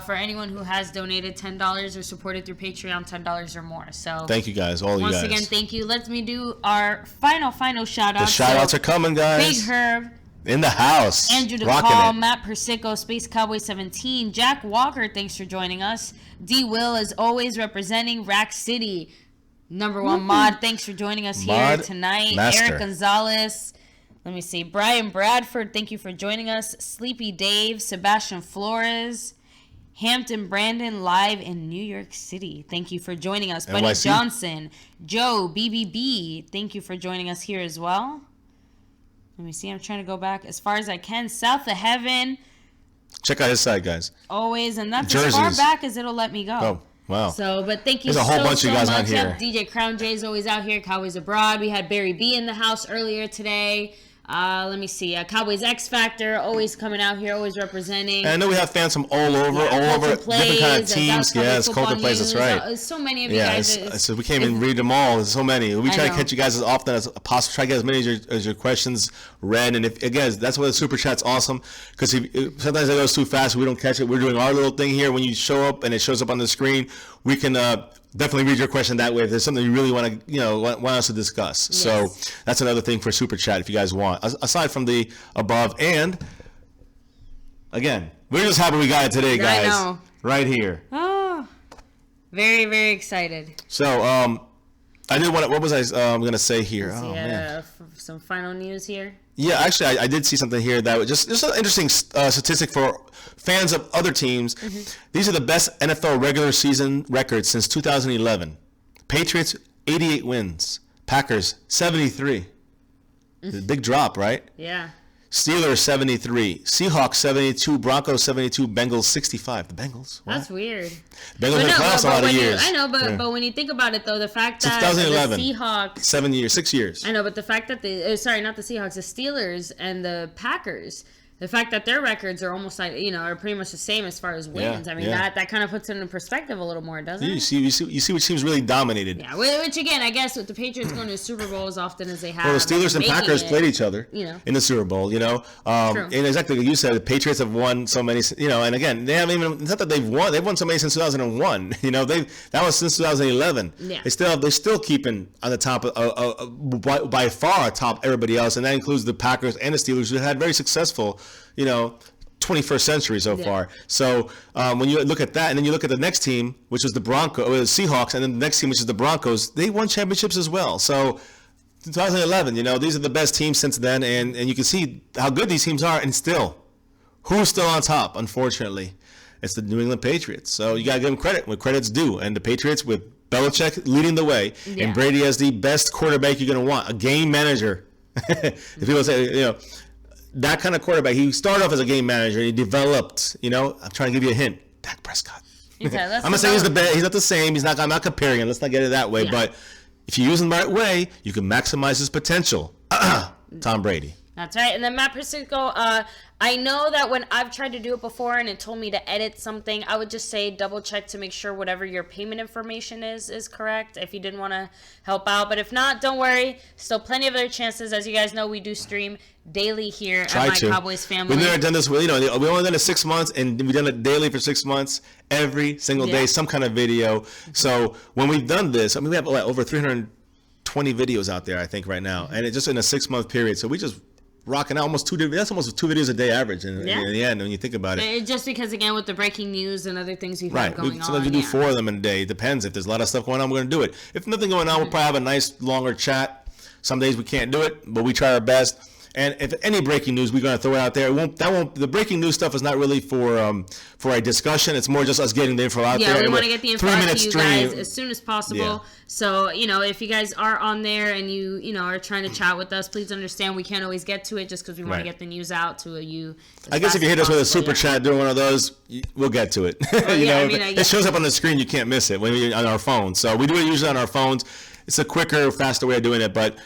for anyone who has donated $10 or supported through Patreon $10 or more. So thank you guys, all you guys. Once again, thank you. Let me do our final shout outs. The shout outs are coming, guys. Big Herb. In the house. Andrew DePaul, Matt Persico, Space Cowboy 17, Jack Walker, thanks for joining us. D. Will, as always, representing Rack City. Number one mod, thanks for joining us here tonight. Master. Eric Gonzalez. Let me see. Brian Bradford, thank you for joining us. Sleepy Dave, Sebastian Flores, Hampton Brandon, live in New York City. Thank you for joining us. Buddy Johnson, Joe, BBB, thank you for joining us here as well. Let me see. I'm trying to go back as far as I can. South of Heaven. Check out his site, guys. Always. And that's as far back as it'll let me go. Oh, wow. So, but thank you There's a whole bunch of you guys on here. Yep, DJ Crown J is always out here. Cowboys Abroad. We had Barry B in the house earlier today. Let me see. Cowboys X Factor, always coming out here, always representing. And I know we have fans from all over, different kind of teams. Yes, Colton Plays, that's right. So many of you guys. So we can't even read them all. There's so many. We try to catch you guys as often as possible. Try to get as many as your questions read. And if again, that's why the super chat's awesome. Because sometimes it goes too fast, we don't catch it. We're doing our little thing here. When you show up and it shows up on the screen, we can definitely read your question that way if there's something you really want to want us to discuss. Yes. So that's another thing for super chat if you guys want, aside from the above. And again, we're just happy we got it today, guys. I know. Right here. Oh, very, very excited. So I did what was I gonna say here? Man. Some final news here. Yeah, actually, I did see something here that was just an interesting statistic for fans of other teams. Mm-hmm. These are the best NFL regular season records since 2011. Patriots, 88 wins. Packers, 73. Big drop, right? Yeah. Steelers, 73. Seahawks, 72. Broncos, 72. Bengals, 65. The Bengals. What? That's weird. Bengals in the playoffs a lot of years. I know, but when you think about it, though, the fact that 2011, the Seahawks... 6 years. I know, but the fact that not the Seahawks, the Steelers and the Packers... The fact that their records are almost like, are pretty much the same as far as wins. That kind of puts it in perspective a little more, doesn't it? You see which teams really dominated. Yeah, which again, I guess with the Patriots going to the Super Bowl as often as they have. Well, the Steelers and Packers played each other in the Super Bowl, True. And exactly like you said, the Patriots have won so many, and again, they haven't even, it's not that they've won so many since 2001. That was since 2011. Yeah. They're still keeping on the top, by far top everybody else, and that includes the Packers and the Steelers, who had very successful 21st century so far. So when you look at that, and then you look at the next team, which is the Seahawks, and then the next team, which is the Broncos, they won championships as well. So 2011, these are the best teams since then, and you can see how good these teams are, and still, who's still on top, unfortunately? It's the New England Patriots. So you got to give them credit when credit's due, and the Patriots with Belichick leading the way, and Brady as the best quarterback you're going to want, a game manager. If people say, that kind of quarterback, he started off as a game manager. He developed, I'm trying to give you a hint. Dak Prescott. Okay, I'm not saying he's the best. He's not the same. I'm not comparing him. Let's not get it that way. Yeah. But if you use him the right way, you can maximize his potential. Tom Brady. That's right. And then Matt Persico, I know that when I've tried to do it before and it told me to edit something, I would just say double check to make sure whatever your payment information is correct if you didn't want to help out. But if not, don't worry. Still plenty of other chances. As you guys know, we do stream daily here at My Cowboys Family. We've never done this. We've only done it 6 months, and we've done it daily for 6 months, every single day, some kind of video. So when we've done this, we have over 320 20 videos out there, I think, right now, and it's just in a 6-month period. So we just rocking out almost 2 videos. That's almost 2 videos a day average in the end when you think about it. Just because, again, with the breaking news and other things we've had going on. Sometimes we do 4 of them in a day. It depends. If there's a lot of stuff going on, we're going to do it. If nothing going on, we'll probably have a nice longer chat. Some days we can't do it, but we try our best. And if any breaking news, we're going to throw it out there. The breaking news stuff is not really for a discussion. It's more just us getting the info out there. Yeah, we want to get the info out to you guys as soon as possible. Yeah. So, if you guys are on there and you are trying to chat with us, please understand we can't always get to it just because we want to get the news out to you. I guess if you hit us with a super chat during one of those, we'll get to it. It shows up on the screen. You can't miss it when we're on our phones. So we do it usually on our phones. It's a quicker, faster way of doing it. But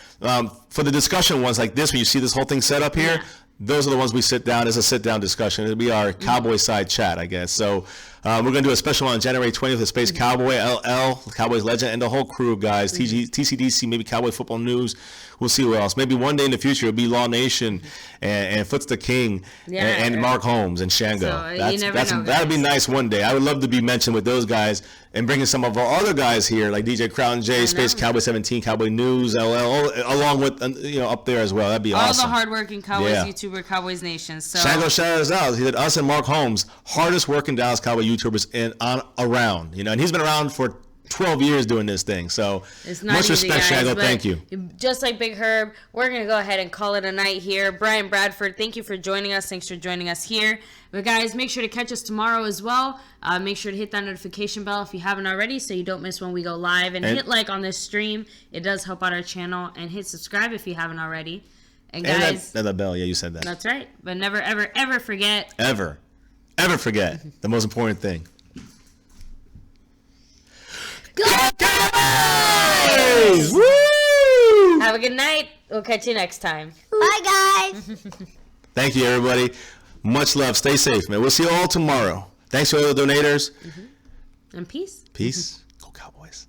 for the discussion ones like this, when you see this whole thing set up here, those are the ones we sit down. It's a sit-down discussion. It'll be our Cowboy side chat, I guess. So we're going to do a special on January 20th with Space Cowboy, LL, Cowboys legend, and the whole crew, guys. TCDC, maybe Cowboy Football News. We'll see what else. Maybe one day in the future it'll be Law Nation and Foots the King and Mark Holmes and Shango. So that'll be nice one day. I would love to be mentioned with those guys and bringing some of our other guys here like DJ Crown J, Space Cowboy 17, Cowboy News, LL, along with up there as well. That'd be awesome. All the hardworking Cowboys YouTuber, Cowboys Nation. So Shango shouted us out. He said us and Mark Holmes, hardest working Dallas Cowboy YouTubers around. And he's been around for 12 years doing this thing, so much respect, Shango. Thank you. Just like Big Herb, we're going to go ahead and call it a night here. Brian Bradford, thank you for joining us. Thanks for joining us here. But guys, make sure to catch us tomorrow as well. Make sure to hit that notification bell if you haven't already so you don't miss when we go live. And hit like on this stream. It does help out our channel. And hit subscribe if you haven't already. And guys, and that bell, you said that. That's right. But never, ever, ever forget. Ever forget the most important thing. Go Cowboys! Woo! Have a good night. We'll catch you next time. Bye, guys. Thank you, everybody. Much love. Stay safe, man. We'll see you all tomorrow. Thanks to all the donators. And peace. Peace. Go Cowboys.